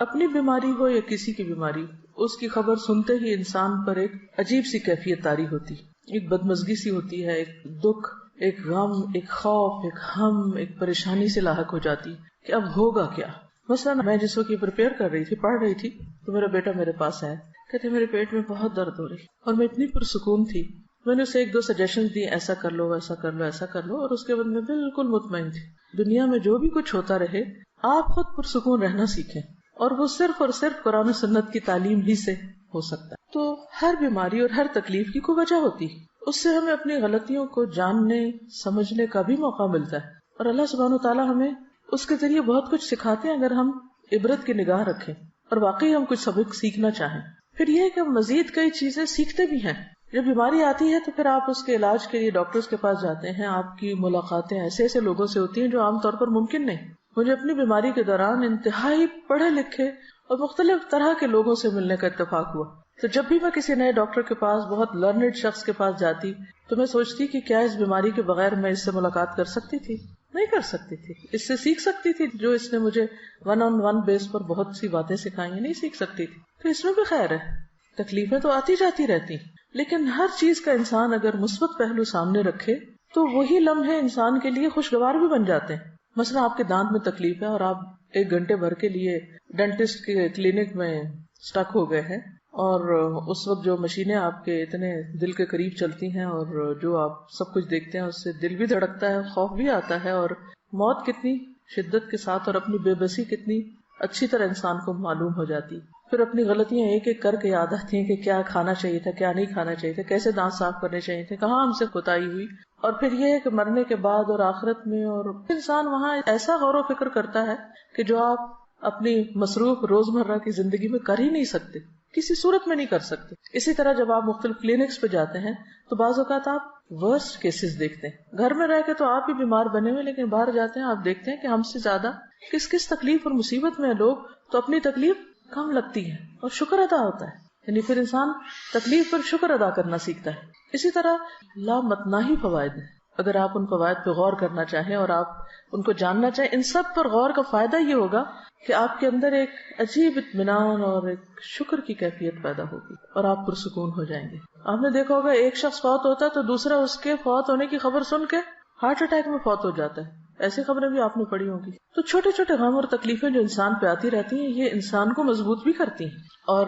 اپنی بیماری ہو یا کسی کی بیماری، اس کی خبر سنتے ہی انسان پر ایک عجیب سی کیفیت طاری ہوتی، ایک بدمزگی سی ہوتی ہے، ایک دکھ، ایک غم، ایک خوف، ایک ہم، ایک پریشانی سے لاحق ہو جاتی کہ اب ہوگا کیا. مثلا میں جس وقت یہ پریپیئر کر رہی تھی، پڑھ رہی تھی، تو میرا بیٹا میرے پاس آیا، کہتے میرے پیٹ میں بہت درد ہو رہی، اور میں اتنی پرسکون تھی. میں نے اسے ایک دو سجیشن دی، ایسا کر لو، ایسا کر لو، ایسا کر لو، اور اس کے بعد میں بالکل مطمئن تھی. دنیا میں جو بھی کچھ ہوتا رہے، آپ خود پرسکون رہنا سیکھیں، اور وہ صرف اور صرف قرآن و سنت کی تعلیم ہی سے ہو سکتا ہے. تو ہر بیماری اور ہر تکلیف کی کوئی وجہ ہوتی ہے، اس سے ہمیں اپنی غلطیوں کو جاننے سمجھنے کا بھی موقع ملتا ہے، اور اللہ سبحانہ وتعالیٰ ہمیں اس کے ذریعے بہت کچھ سکھاتے ہیں اگر ہم عبرت کی نگاہ رکھیں اور واقعی ہم کچھ سبق سیکھنا چاہیں. پھر یہ کہ ہم مزید کئی چیزیں سیکھتے بھی ہیں. جب بیماری آتی ہے تو پھر آپ اس کے علاج کے لیے ڈاکٹرز کے پاس جاتے ہیں، آپ کی ملاقاتیں ایسے ایسے لوگوں سے ہوتی ہیں جو عام طور پر ممکن نہیں. مجھے اپنی بیماری کے دوران انتہائی پڑھے لکھے اور مختلف طرح کے لوگوں سے ملنے کا اتفاق ہوا. تو جب بھی میں کسی نئے ڈاکٹر کے پاس، بہت لرنڈ شخص کے پاس جاتی، تو میں سوچتی کہ کیا اس بیماری کے بغیر میں اس سے ملاقات کر سکتی تھی؟ نہیں کر سکتی تھی. اس سے سیکھ سکتی تھی جو اس نے مجھے 1-on-1 بیس پر بہت سی باتیں سکھائی ہیں، نہیں سیکھ سکتی تھی. تو اس میں بھی خیر ہے، تکلیفیں تو آتی جاتی رہتی، لیکن ہر چیز کا انسان اگر مثبت پہلو سامنے رکھے تو وہی لمحے انسان کے لیے خوشگوار بھی بن جاتے ہیں. مثلا آپ کے دانت میں تکلیف ہے اور آپ 1 گھنٹے بھر کے لیے ڈینٹسٹ کے کلینک میں سٹک ہو گئے ہیں، اور اس وقت جو مشینیں آپ کے اتنے دل کے قریب چلتی ہیں اور جو آپ سب کچھ دیکھتے ہیں، اس سے دل بھی دھڑکتا ہے، خوف بھی آتا ہے، اور موت کتنی شدت کے ساتھ اور اپنی بے بسی کتنی اچھی طرح انسان کو معلوم ہو جاتی. پھر اپنی غلطیاں ایک ایک کر کے یاد آتی ہیں کہ کیا کھانا چاہیے تھا، کیا نہیں کھانا چاہیے تھا، کیسے دانت صاف کرنے چاہیے تھے، کہاں ہم سے کوتاہی ہوئی. اور پھر یہ ہے کہ مرنے کے بعد اور آخرت میں، اور انسان وہاں ایسا غور و فکر کرتا ہے کہ جو آپ اپنی مصروف روزمرہ کی زندگی میں کر ہی نہیں سکتے، کسی صورت میں نہیں کر سکتے. اسی طرح جب آپ مختلف کلینکس پہ جاتے ہیں تو بعض اوقات آپ ورسٹ کیسز دیکھتے ہیں. گھر میں رہ کے تو آپ ہی بیمار بنے ہوئے، لیکن باہر جاتے ہیں آپ دیکھتے ہیں کہ ہم سے زیادہ کس کس تکلیف اور مصیبت میں لوگ، تو اپنی تکلیف کم لگتی ہے اور شکر ادا ہوتا ہے. یعنی پھر انسان تکلیف پر شکر ادا کرنا سیکھتا ہے. اسی طرح لامتناہی فوائد ہیں، اگر آپ ان فوائد پہ غور کرنا چاہیں اور آپ ان کو جاننا چاہیں. ان سب پر غور کا فائدہ یہ ہوگا کہ آپ کے اندر ایک عجیب اطمینان اور ایک شکر کی کیفیت پیدا ہوگی اور آپ پرسکون ہو جائیں گے. آپ نے دیکھا ہوگا ایک شخص فوت ہوتا ہے تو دوسرا اس کے فوت ہونے کی خبر سن کے ہارٹ اٹیک میں فوت ہو جاتا ہے. ایسی خبریں بھی آپ نے پڑھی ہوں گی. تو چھوٹے چھوٹے غم اور تکلیفیں جو انسان پہ آتی رہتی ہیں، یہ انسان کو مضبوط بھی کرتی ہیں اور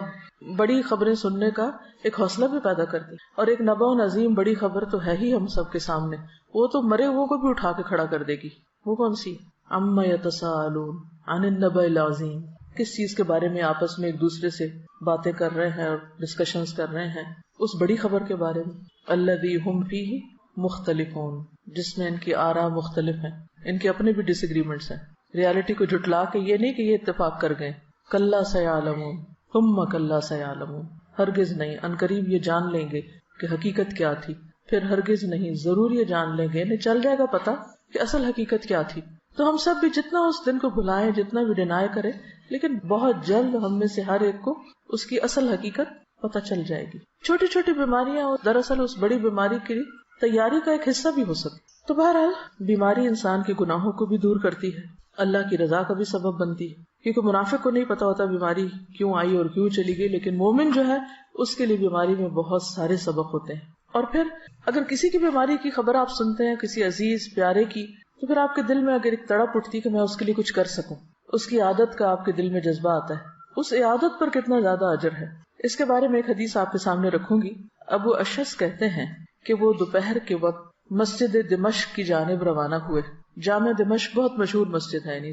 بڑی خبریں سننے کا ایک حوصلہ بھی پیدا کرتی ہیں. اور ایک نبأ عظیم بڑی خبر تو ہے ہی ہم سب کے سامنے، وہ تو مرے ہوئے کو بھی اٹھا کے کھڑا کر دے گی. وہ کون سی؟ عما یتساءلون عن النبأ العظیم. کس چیز کے بارے میں آپس میں ایک دوسرے سے باتیں کر رہے ہیں اور ڈسکشنز کر رہے ہیں؟ اس بڑی خبر کے بارے میں. الذی ہم فیہ مختلفون، جس میں ان کی آراء مختلف ہیں، ان کے اپنے بھی ڈس ایگریمنٹس ہیں. ریالٹی کو جھٹلا کے یہ نہیں کہ یہ اتفاق کر گئے. کلا سیعلمون ثم کلا سیعلمون، ہرگز نہیں، عنقریب یہ جان لیں گے کہ حقیقت کیا تھی، پھر ہرگز نہیں، ضرور یہ جان لیں گے، انہیں چل جائے گا پتا کہ اصل حقیقت کیا تھی. تو ہم سب بھی جتنا اس دن کو بھلائیں، جتنا بھی ڈینائی کریں، لیکن بہت جلد ہم میں سے ہر ایک کو اس کی اصل حقیقت پتہ چل جائے گی. چھوٹی چھوٹی بیماریاں دراصل اس بڑی بیماری کی تیاری کا ایک حصہ بھی ہو سکتی. تو بہرحال بیماری انسان کے گناہوں کو بھی دور کرتی ہے، اللہ کی رضا کا بھی سبب بنتی ہے، کیونکہ منافق کو نہیں پتا ہوتا بیماری کیوں آئی اور کیوں چلی گئی، لیکن مومن جو ہے اس کے لیے بیماری میں بہت سارے سبق ہوتے ہیں. اور پھر اگر کسی کی بیماری کی خبر آپ سنتے ہیں، کسی عزیز پیارے کی، تو پھر آپ کے دل میں اگر ایک تڑپ اٹھتی کہ میں اس کے لیے کچھ کر سکوں، اس کی عادت کا آپ کے دل میں جذبہ آتا ہے. اس عادت پر کتنا زیادہ اجر ہے. اس کے بارے میں ایک حدیث آپ کے سامنے رکھوں گی. ابو اشعث کہتے ہیں کہ وہ دوپہر کے وقت مسجد دمشق کی جانب روانہ ہوئے. جامع دمشق بہت مشہور مسجد ہے، یعنی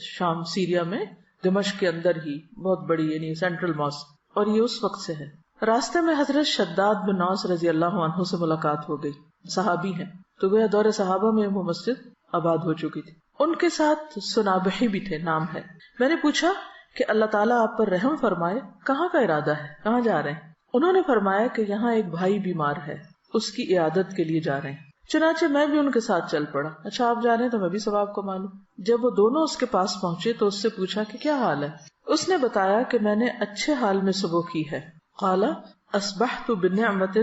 شام سیریا میں دمشق کے اندر ہی بہت بڑی، یعنی سینٹرل ماسک، اور یہ اس وقت سے ہے. راستے میں حضرت شداد بن اوس رضی اللہ عنہ سے ملاقات ہو گئی. صحابی ہیں، تو گویا دور صحابہ میں وہ مسجد آباد ہو چکی تھی. ان کے ساتھ سنابحی بھی تھے، نام ہے. میں نے پوچھا کہ اللہ تعالیٰ آپ پر رحم فرمائے، کہاں کا ارادہ ہے، کہاں جا رہے ہیں؟ انہوں نے فرمایا کہ یہاں ایک بھائی بیمار ہے، اس کی عیادت کے لیے جا رہے ہیں. چنانچہ میں بھی ان کے ساتھ چل پڑا. اچھا آپ جا رہے ہیں تو میں بھی ثواب کو مانوں. جب وہ دونوں اس کے پاس پہنچے تو اس سے پوچھا کہ کیا حال ہے. اس نے بتایا کہ میں نے اچھے حال میں صبح کی ہے. قال اصبحت بنعمت،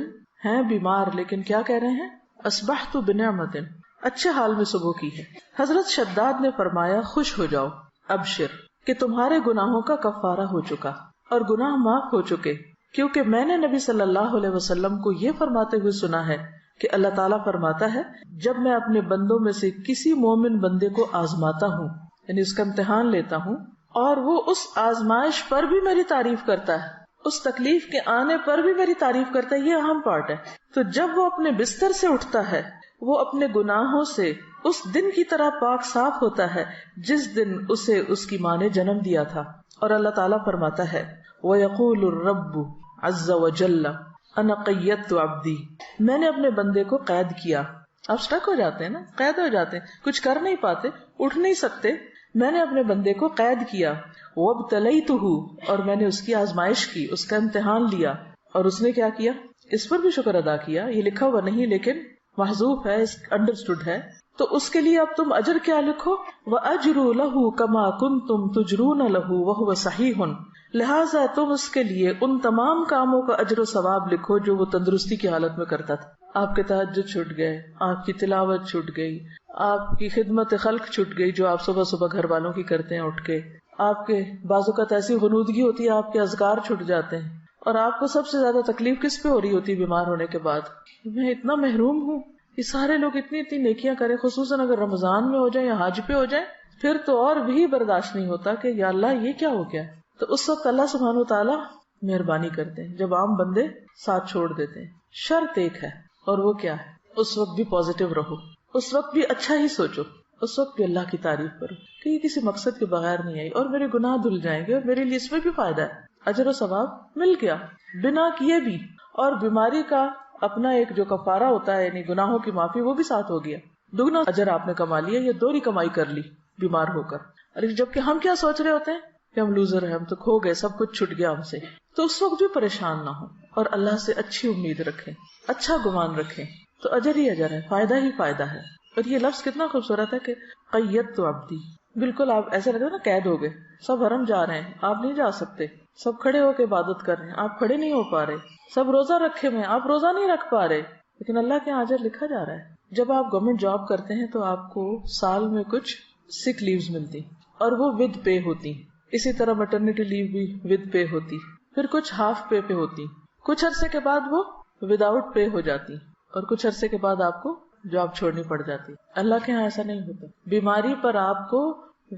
ہیں بیمار لیکن کیا کہہ رہے ہیں؟ اصبحت بنعمت، اچھے حال میں صبح کی ہے. حضرت شداد نے فرمایا خوش ہو جاؤ، ابشر، کہ تمہارے گناہوں کا کفارہ ہو چکا اور گناہ معاف ہو چکے، کیونکہ میں نے نبی صلی اللہ علیہ وسلم کو یہ فرماتے ہوئے سنا ہے کہ اللہ تعالیٰ فرماتا ہے جب میں اپنے بندوں میں سے کسی مومن بندے کو آزماتا ہوں، یعنی اس کا امتحان لیتا ہوں، اور وہ اس آزمائش پر بھی میری تعریف کرتا ہے، اس تکلیف کے آنے پر بھی میری تعریف کرتا ہے، یہ اہم پارٹ ہے، تو جب وہ اپنے بستر سے اٹھتا ہے وہ اپنے گناہوں سے اس دن کی طرح پاک صاف ہوتا ہے جس دن اسے اس کی ماں نے جنم دیا تھا۔ اور اللہ تعالیٰ فرماتا ہے وَيَقُولُ الرَّبُّ عَزَّ وَجَلَّ أَنَا قَيَّدتُ عَبْدِي، میں نے اپنے بندے کو قید کیا۔ آپ سٹک ہو جاتے ہیں نا، قید ہو جاتے ہیں، کچھ کر نہیں پاتے، اٹھ نہیں سکتے، میں نے اپنے بندے کو قید کیا۔ وَابْتَلَيْتُهُ، اور میں نے اس کی آزمائش کی، اس کا امتحان لیا، اور اس نے کیا کیا؟ اس پر بھی شکر ادا کیا۔ یہ لکھا ہوا نہیں لیکن محذوف ہے، انڈرسٹوڈ ہے، تو اس کے لیے اب تم اجر کیا لکھو؟ وَأَجْرُ لَهُ كَمَا كُنْتُمْ تُجْرُونَ لَهُ وَهُوَ صَحِيحٌ، لہٰذا تم اس کے لیے ان تمام کاموں کا اجر و ثواب لکھو جو وہ تندرستی کی حالت میں کرتا تھا۔ آپ کے تہجد چھوٹ گئے، آپ کی تلاوت چھوٹ گئی، آپ کی خدمت خلق چھوٹ گئی جو آپ صبح صبح گھر والوں کی کرتے ہیں اٹھ کے، آپ کے بعض اوقات ایسی غنودگی ہوتی ہے آپ کے اذکار چھوٹ جاتے ہیں، اور آپ کو سب سے زیادہ تکلیف کس پہ ہو رہی ہوتی ہے بیمار ہونے کے بعد؟ میں اتنا محروم ہوں، یہ سارے لوگ اتنی اتنی نیکیاں کریں، خصوصاً اگر رمضان میں ہو جائیں یا حج پہ ہو جائیں، پھر تو اور بھی برداشت نہیں ہوتا کہ یا اللہ یہ کیا ہو گیا۔ تو اس وقت اللہ سبحانہ و تعالیٰ مہربانی کرتے ہیں جب عام بندے ساتھ چھوڑ دیتے ہیں۔ شرط ایک ہے، اور وہ کیا ہے؟ اس وقت بھی پازیٹیو رہو، اس وقت بھی اچھا ہی سوچو، اس وقت بھی اللہ کی تعریف کرو کہ یہ کسی مقصد کے بغیر نہیں آئی اور میرے گناہ دھل جائیں گے اور میرے لیے اس میں بھی فائدہ ہے، اجر و ثواب مل گیا بنا کیے بھی، اور بیماری کا اپنا ایک جو کفارہ ہوتا ہے یعنی گناہوں کی معافی وہ بھی ساتھ ہو گیا، دگنا اجر آپ نے کما لیا، یہ دوہری کمائی کر لی بیمار ہو کر۔ اور جبکہ ہم کیا سوچ رہے ہوتے ہیں کہ ہم لوزر ہیں، ہم تو کھو گئے، سب کچھ چھٹ گیا ہم سے، تو اس وقت بھی پریشان نہ ہو اور اللہ سے اچھی امید رکھیں، اچھا گمان رکھیں، تو اجر ہی اجر ہے، فائدہ ہی فائدہ ہے۔ اور یہ لفظ کتنا خوبصورت ہے کہ قیدت عبدی، بالکل آپ ایسا لگتا ہے نا قید ہو گئے، سب حرم جا رہے ہیں آپ نہیں جا سکتے، سب کھڑے ہو کے عبادت کر رہے ہیں آپ کھڑے نہیں ہو پا رہے، سب روزہ رکھے ہوئے آپ روزہ نہیں رکھ پا رہے، لیکن اللہ کے یہاں اجر لکھا جا رہا ہے۔ جب آپ گورنمنٹ جاب کرتے ہیں تو آپ کو سال میں کچھ سک لیوز ملتی اور وہ ود پے ہوتی، اسی طرح میٹرنٹی لیو بھی ود پے ہوتی، پھر کچھ ہاف پے پہ ہوتی، کچھ عرصے کے بعد وہ وداؤٹ پے ہو جاتی، اور کچھ عرصے کے بعد آپ کو جاب چھوڑنی پڑ جاتی۔ اللہ کے یہاں ایسا نہیں ہوتا، بیماری پر آپ کو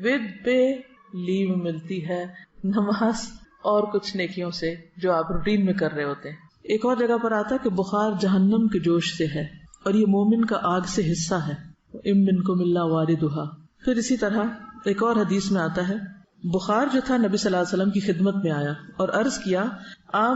ود پے لیو ملتی ہے، نماز اور کچھ نیکیوں سے جو آپ روٹین میں کر رہے ہوتے ہیں۔ ایک اور جگہ پر آتا کہ بخار جہنم کے جوش سے ہے اور یہ مومن کا آگ سے حصہ ہے، ام منکم الا واردھا۔ پھر اسی طرح ایک اور حدیث میں آتا ہے بخار جو تھا نبی صلی اللہ علیہ وسلم کی خدمت میں آیا اور عرض کیا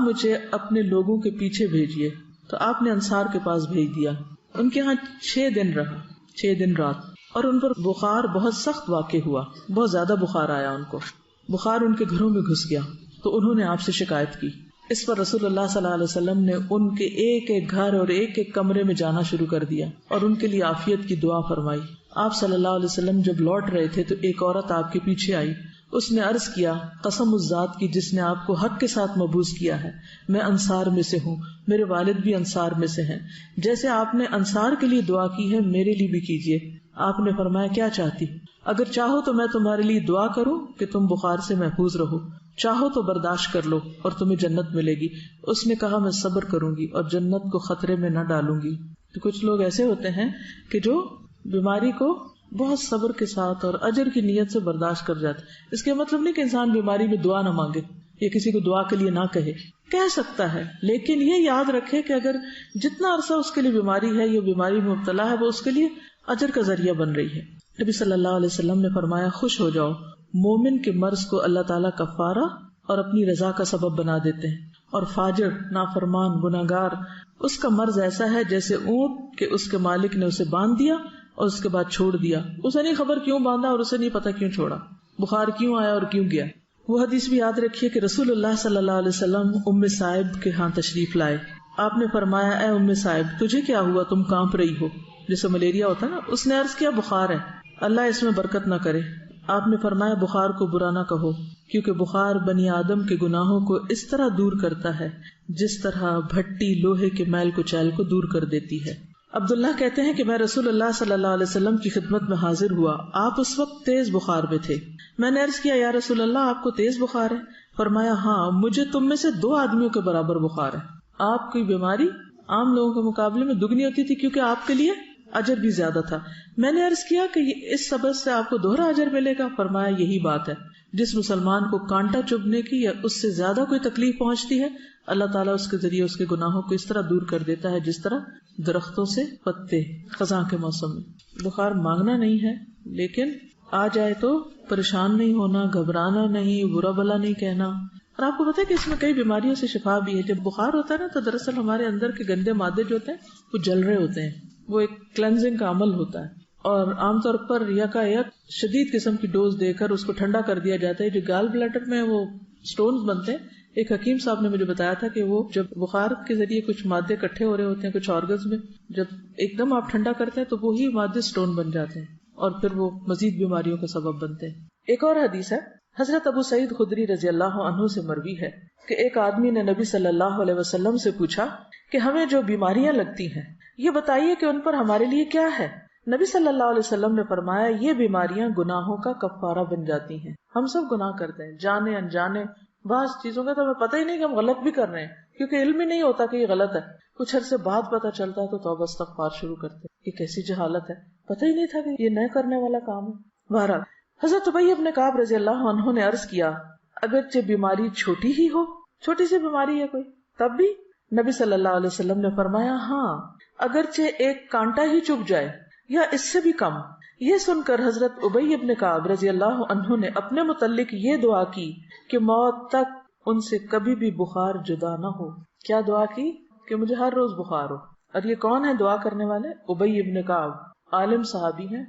مجھے اپنے لوگوں کے پیچھے بھیجیے، تو آپ نے انصار کے پاس بھیج دیا، ان کے ہاں 6 دن رہا، 6 دن رات، اور ان پر بخار بہت سخت واقع ہوا، بہت زیادہ بخار آیا ان کو، بخار ان کے گھروں میں گھس گیا، تو انہوں نے آپ سے شکایت کی۔ اس پر رسول اللہ صلی اللہ علیہ وسلم نے ان کے ایک ایک گھر اور ایک ایک کمرے میں جانا شروع کر دیا اور ان کے لیے عافیت کی دعا فرمائی۔ آپ صلی اللہ علیہ وسلم جب لوٹ رہے تھے تو ایک عورت آپ کے پیچھے آئی، اس نے عرض کیا قسم اس ذات کی جس نے آپ کو حق کے ساتھ مبعوث کیا ہے، میں انصار میں سے ہوں، میرے والد بھی انصار میں سے ہیں، جیسے آپ نے انصار کے لیے دعا کی ہے میرے لیے بھی کیجیے۔ آپ نے فرمایا کیا چاہتی؟ اگر چاہو تو میں تمہارے لیے دعا کروں کہ تم بخار سے محفوظ رہو، چاہو تو برداشت کر لو اور تمہیں جنت ملے گی۔ اس نے کہا میں صبر کروں گی اور جنت کو خطرے میں نہ ڈالوں گی۔ تو کچھ لوگ ایسے ہوتے ہیں کہ جو بیماری کو بہت صبر کے ساتھ اور اجر کی نیت سے برداشت کر جاتے۔ اس کے مطلب نہیں کہ انسان بیماری میں دعا نہ مانگے یا کسی کو دعا کے لیے نہ کہہ سکتا ہے، لیکن یہ یاد رکھے کہ اگر جتنا عرصہ اس کے لیے بیماری ہے یا بیماری میں مبتلا ہے وہ اس کے لیے اجر کا ذریعہ بن رہی ہے۔ نبی صلی اللہ علیہ وسلم نے فرمایا خوش ہو جاؤ، مومن کے مرض کو اللہ تعالیٰ کفارہ اور اپنی رضا کا سبب بنا دیتے ہیں، اور فاجر نافرمان گناہگار اس کا مرض ایسا ہے جیسے اونٹ کہ اس کے مالک نے اسے باندھ دیا اور اس کے بعد چھوڑ دیا، اسے نہیں خبر کیوں باندھا اور اسے نہیں پتا کیوں چھوڑا، بخار کیوں آیا اور کیوں گیا۔ وہ حدیث بھی یاد رکھیے کہ رسول اللہ صلی اللہ علیہ وسلم ام صائب کے ہاں تشریف لائے۔ آپ نے فرمایا اے ام صائب تجھے کیا ہوا، تم کانپ رہی ہو، جیسے ملیریا ہوتا ہے نا۔ اس نے عرض کیا بخار ہے، اللہ اس میں برکت نہ کرے۔ آپ نے فرمایا بخار کو برا نہ کہو، کیونکہ بخار بنی آدم کے گناہوں کو اس طرح دور کرتا ہے جس طرح بھٹی لوہے کے میل کچیل کو دور کر دیتی ہے۔ عبداللہ کہتے ہیں کہ میں رسول اللہ صلی اللہ علیہ وسلم کی خدمت میں حاضر ہوا. آپ اس وقت تیز بخار میں تھے. میں نے عرض کیا یا رسول اللہ آپ کو تیز بخار ہے؟ فرمایا ہاں مجھے تم میں سے 2 آدمیوں کے برابر بخار ہے. آپ کی بیماری عام لوگوں کے مقابلے میں دگنی ہوتی تھی کیونکہ آپ کے لیے اجر بھی زیادہ تھا. میں نے عرض کیا کہ اس سبب سے آپ کو دوہرا اجر ملے گا؟ فرمایا یہی بات ہے. جس مسلمان کو کانٹا چبھنے کی یا اس سے زیادہ کوئی تکلیف پہنچتی ہے اللہ تعالیٰ اس کے ذریعے اس کے گناہوں کو اس طرح دور کر دیتا ہے جس طرح درختوں سے پتے خزاں کے موسم میں. بخار مانگنا نہیں ہے لیکن آ جائے تو پریشان نہیں ہونا، گھبرانا نہیں، برا بلا نہیں کہنا. اور آپ کو پتا ہے کہ اس میں کئی بیماریوں سے شفا بھی ہے. جب بخار ہوتا ہے نا تو دراصل ہمارے اندر کے گندے مادے جو ہوتے ہیں وہ جل رہے ہوتے ہیں. وہ ایک کلینزنگ کا عمل ہوتا ہے اور عام طور پر یکایک شدید قسم کی ڈوز دے کر اس کو ٹھنڈا کر دیا جاتا ہے. جو گال بلیڈر میں وہ سٹونز بنتے ہیں، ایک حکیم صاحب نے مجھے بتایا تھا کہ وہ جب بخار کے ذریعے کچھ مادے اکٹھے ہو رہے ہوتے ہیں کچھ آرگنز میں، جب ایک دم آپ ٹھنڈا کرتے ہیں تو وہی مادے سٹون بن جاتے ہیں اور پھر وہ مزید بیماریوں کا سبب بنتے ہیں. ایک اور حدیث ہے حضرت ابو سعید خدری رضی اللہ عنہ سے مروی ہے کہ ایک آدمی نے نبی صلی اللہ علیہ وسلم سے پوچھا کہ ہمیں جو بیماریاں لگتی ہیں یہ بتائیے کہ ان پر ہمارے لیے کیا ہے. نبی صلی اللہ علیہ وسلم نے فرمایا یہ بیماریاں گناہوں کا کفارہ بن جاتی ہیں. ہم سب گناہ کرتے ہیں جانے انجانے، بعض چیزوں کا تو ہمیں پتہ ہی نہیں کہ ہم غلط بھی کر رہے ہیں کیونکہ علم ہی نہیں ہوتا کہ یہ غلط ہے. کچھ عرصے بعد پتہ چلتا ہے تو توبہ استغفار شروع کرتے ہیں. یہ کیسی جہالت ہے، پتہ ہی نہیں تھا کہ یہ نہ کرنے والا کام ہے. بہرحال حضرت ابی بن کعب رضی اللہ عنہ نے عرض کیا اگرچہ بیماری چھوٹی ہی ہو، چھوٹی سی بیماری ہے کوئی، تب بھی؟ نبی صلی اللہ علیہ وسلم نے فرمایا ہاں اگرچہ ایک کانٹا ہی چبھ جائے یا اس سے بھی کم. یہ سن کر حضرت ابی بن کعب رضی اللہ عنہ نے اپنے متعلق یہ دعا کی کہ موت تک ان سے کبھی بھی بخار جدا نہ ہو. کیا دعا کی؟ کہ مجھے ہر روز بخار ہو. اور یہ کون ہے دعا کرنے والے؟ ابی بن کعب، عالم صحابی ہیں،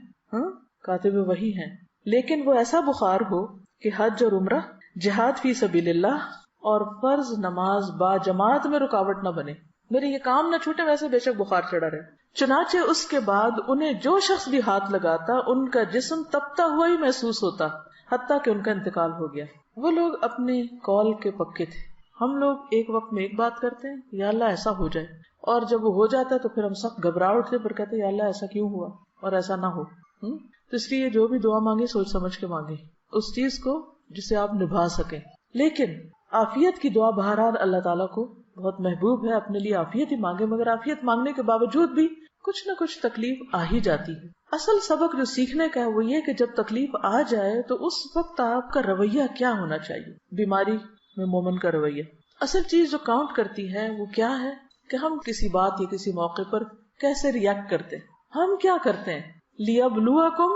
کاتب وحی ہیں، لیکن وہ ایسا بخار ہو کہ حج اور عمرہ، جہاد فی سبیل اللہ اور فرض نماز با جماعت میں رکاوٹ نہ بنے. میرے یہ کام نہ چھوٹے، ویسے بے شک بخار چڑھا رہے. چنانچہ اس کے بعد انہیں جو شخص بھی ہاتھ لگاتا ان کا جسم تپتا ہوا ہی محسوس ہوتا حتیٰ کہ ان کا انتقال ہو گیا. وہ لوگ اپنے قول کے پکے تھے. ہم لوگ ایک وقت میں ایک بات کرتے ہیں یا اللہ ایسا ہو جائے، اور جب وہ ہو جاتا ہے تو پھر ہم سخت گھبرا اٹھتے پر کہتے ہیں یا اللہ ایسا کیوں ہوا اور ایسا نہ ہو. تو اس لیے جو بھی دعا مانگے سوچ سمجھ کے مانگے اس چیز کو جسے آپ نبھا سکیں. لیکن عافیت کی دعا بہرحال اللہ تعالیٰ کو بہت محبوب ہے. اپنے لیے عافیت ہی مانگے، مگر عافیت مانگنے کے باوجود بھی کچھ نہ کچھ تکلیف آ ہی جاتی ہے. اصل سبق جو سیکھنے کا ہے وہ یہ کہ جب تکلیف آ جائے تو اس وقت آپ کا رویہ کیا ہونا چاہیے. بیماری میں مومن کا رویہ، اصل چیز جو کاؤنٹ کرتی ہے وہ کیا ہے کہ ہم کسی بات یا کسی موقع پر کیسے ریئیکٹ کرتے ہیں. ہم کیا کرتے ہیں؟ لِيَبْلُوَكُمْ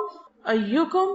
أَيُّكُمْ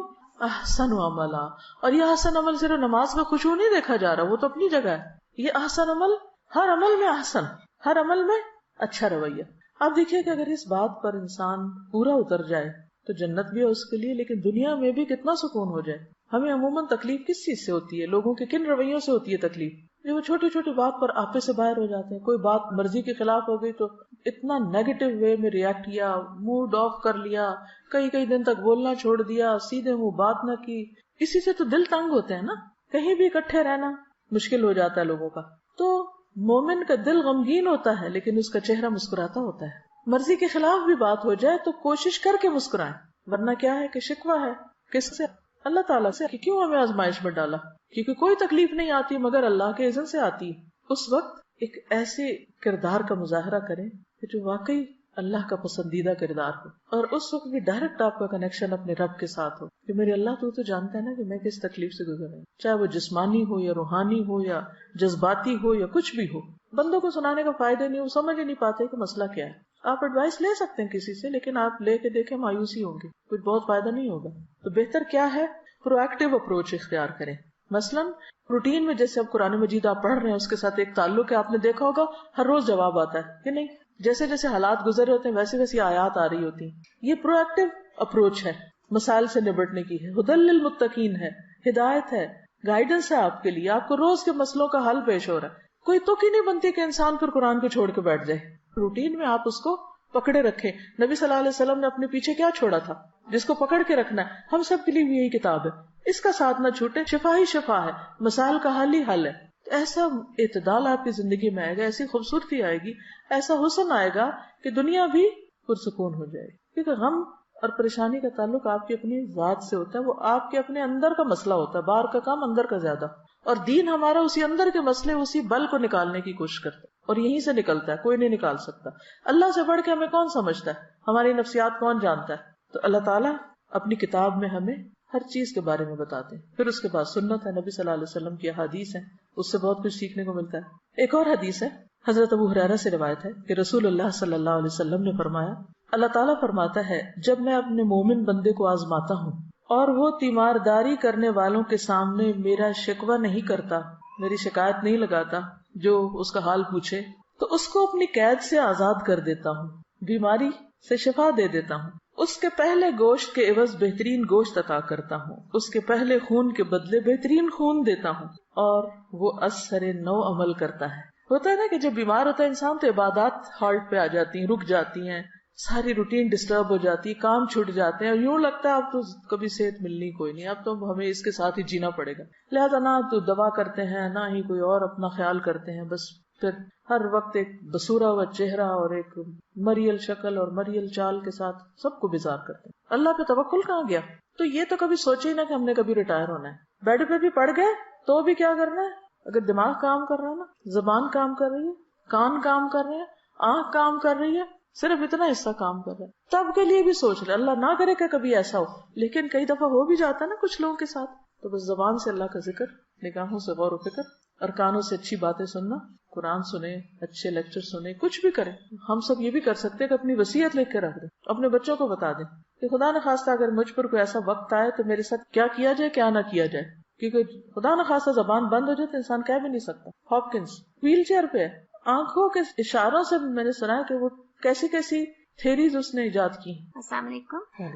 احسن عملا. اور یہ احسن عمل صرف نماز کا خشوع نہیں دیکھا جا رہا، وہ تو اپنی جگہ ہے. یہ احسن عمل ہر عمل میں احسن، ہر عمل میں اچھا رویہ. آپ دیکھیے کہ اگر اس بات پر انسان پورا اتر جائے تو جنت بھی ہے اس کے لیے، لیکن دنیا میں بھی کتنا سکون ہو جائے. ہمیں عموماً تکلیف کس چیز سے ہوتی ہے؟ لوگوں کے کن رویوں سے ہوتی ہے تکلیف؟ جو وہ چھوٹی چھوٹی بات پر آپے سے باہر ہو جاتے ہیں. کوئی بات مرضی کے خلاف ہو گئی تو اتنا نیگیٹو وے میں ریئیکٹ کیا، موڈ آف کر لیا، کئی دن تک بولنا چھوڑ دیا، سیدھے منہ بات نہ کی. اسی سے تو دل تنگ ہوتے ہیں نا. کہیں بھی اکٹھے رہنا مشکل ہو جاتا ہے لوگوں کا. تو مومن کا دل غمگین ہوتا ہے لیکن اس کا چہرہ مسکراتا ہوتا ہے. مرضی کے خلاف بھی بات ہو جائے تو کوشش کر کے مسکرائیں، ورنہ کیا ہے کہ شکوہ ہے کس سے؟ اللہ تعالیٰ سے کہ کیوں ہمیں آزمائش میں ڈالا. کیونکہ کوئی تکلیف نہیں آتی مگر اللہ کے اذن سے آتی. اس وقت ایک ایسے کردار کا مظاہرہ کریں کہ جو واقعی اللہ کا پسندیدہ کردار ہو، اور اس وقت بھی ڈائریکٹ آپ کا کنیکشن اپنے رب کے ساتھ ہو کہ میرے اللہ تو جانتا ہے نا کہ میں کس تکلیف سے گزر رہا ہوں، چاہے وہ جسمانی ہو یا روحانی ہو یا جذباتی ہو یا کچھ بھی ہو. بندوں کو سنانے کا فائدہ نہیں، وہ سمجھ ہی نہیں پاتے کہ مسئلہ کیا ہے. آپ ایڈوائس لے سکتے ہیں کسی سے، لیکن آپ لے کے دیکھیں مایوسی ہوں گی، کچھ بہت فائدہ نہیں ہوگا. تو بہتر کیا ہے؟ پرو ایکٹیو اپروچ اختیار کریں. مثلاً روٹین میں جیسے اب قرآن مجید آپ پڑھ رہے ہیں اس کے ساتھ ایک تعلق ہے. آپ نے دیکھا ہوگا ہر روز جواب آتا ہے کہ نہیں؟ جیسے جیسے حالات گزر ہوتے ہیں ویسے ویسی آیات آ رہی ہوتی ہیں. یہ پرو ایکٹیو اپروچ ہے مسائل سے نبٹنے کی ہے. ہدی للمتقین ہے، ہدایت ہے، گائیڈنس ہے آپ کے لیے. آپ کو روز کے مسئلوں کا حل پیش ہو رہا ہے. کوئی تک ہی نہیں بنتی کہ انسان پھر قرآن کو چھوڑ کے بیٹھ جائے. روٹین میں آپ اس کو پکڑے رکھیں. نبی صلی اللہ علیہ وسلم نے اپنے پیچھے کیا چھوڑا تھا جس کو پکڑ کے رکھنا ہے؟ ہم سب کے لیے بھی یہی کتاب ہے. اس کا ساتھ نہ چھوٹے. شفا ہی شفا ہے، مسائل کا حل ہی حل ہے. ایسا اعتدال آپ کی زندگی میں آئے گا، ایسی خوبصورتی آئے گی، ایسا حسن آئے گا کہ دنیا بھی پرسکون ہو جائے گی. کیونکہ غم اور پریشانی کا تعلق آپ کی اپنی ذات سے ہوتا ہے، وہ آپ کے اپنے اندر کا مسئلہ ہوتا ہے، باہر کا کام اندر کا زیادہ. اور دین ہمارا اسی اندر کے مسئلے، اسی بل کو نکالنے کی کوشش کرتا ہے، اور یہیں سے نکلتا ہے، کوئی نہیں نکال سکتا. اللہ سے بڑھ کے ہمیں کون سمجھتا ہے؟ ہماری نفسیات کون جانتا ہے؟ تو اللہ تعالیٰ اپنی کتاب میں ہمیں ہر چیز کے بارے میں بتاتے ہیں. پھر اس کے بعد سنت ہے، نبی صلی اللہ علیہ وسلم کی احادیث ہیں، اس سے بہت کچھ سیکھنے کو ملتا ہے. ایک اور حدیث ہے، حضرت ابو ہریرہ سے روایت ہے کہ رسول اللہ صلی اللہ علیہ وسلم نے فرمایا، اللہ تعالیٰ فرماتا ہے جب میں اپنے مومن بندے کو آزماتا ہوں اور وہ تیمارداری کرنے والوں کے سامنے میرا شکوہ نہیں کرتا، میری شکایت نہیں لگاتا، جو اس کا حال پوچھے، تو اس کو اپنی قید سے آزاد کر دیتا ہوں، بیماری سے شفا دے دیتا ہوں، اس کے پہلے گوشت کے عوض بہترین گوشت عطا کرتا ہوں، اس کے پہلے خون کے بدلے بہترین خون دیتا ہوں، اور وہ اثر نو عمل کرتا ہے. ہوتا ہے نا کہ جب بیمار ہوتا ہے انسان تو عبادات ہالٹ پہ آ جاتی ہیں، رک جاتی ہیں، ساری روٹین ڈسٹرب ہو جاتی ہے، کام چھوٹ جاتے ہیں، اور یوں لگتا ہے اب تو کبھی صحت ملنی کوئی نہیں، اب تو ہمیں اس کے ساتھ ہی جینا پڑے گا. لہذا نہ تو دوا کرتے ہیں، نہ ہی کوئی اور اپنا خیال کرتے ہیں، بس پھر ہر وقت ایک بسورا ہوا چہرہ اور ایک مریل شکل اور مریل چال کے ساتھ سب کو بیزار کرتے ہیں. اللہ پہ توکل کہاں گیا؟ تو یہ تو کبھی سوچے ہی نہ کہ ہم نے کبھی ریٹائر ہونا ہے. بیڈ پہ بھی پڑ گئے تو بھی کیا کرنا ہے؟ اگر دماغ کام کر رہا ہے نا، زبان کام کر رہی ہے، کان کام کر رہے ہیں، آنکھ کام کر رہی ہے، صرف اتنا حصہ کام کر رہا ہے، تب کے لیے بھی سوچ رہے. اللہ نہ کرے کہ کبھی ایسا ہو، لیکن کئی دفعہ ہو بھی جاتا ہے نا کچھ لوگوں کے ساتھ. تو بس زبان سے اللہ کا ذکر، نگاہوں سے غور و فکر، اور کانوں سے اچھی باتیں سننا، قرآن سنیں، اچھے لیکچر سنیں، کچھ بھی کریں. ہم سب یہ بھی کر سکتے ہیں کہ اپنی وصیت لکھ کے رکھ دیں، اپنے بچوں کو بتا دیں کہ خدا نخواستہ اگر مجھ پر کوئی ایسا وقت آئے تو میرے ساتھ کیا کیا جائے، کیا نہ کیا جائے. کیونکہ خدا نخواستہ زبان بند ہو جائے تو انسان کہہ بھی نہیں سکتا. ہاپکنس ویل چیئر پہ ہے، آنکھوں کے اشاروں سے میں نے سنا ہے کہ وہ کیسی کیسی تھیریز اس نے ایجاد کی. السلام علیکم.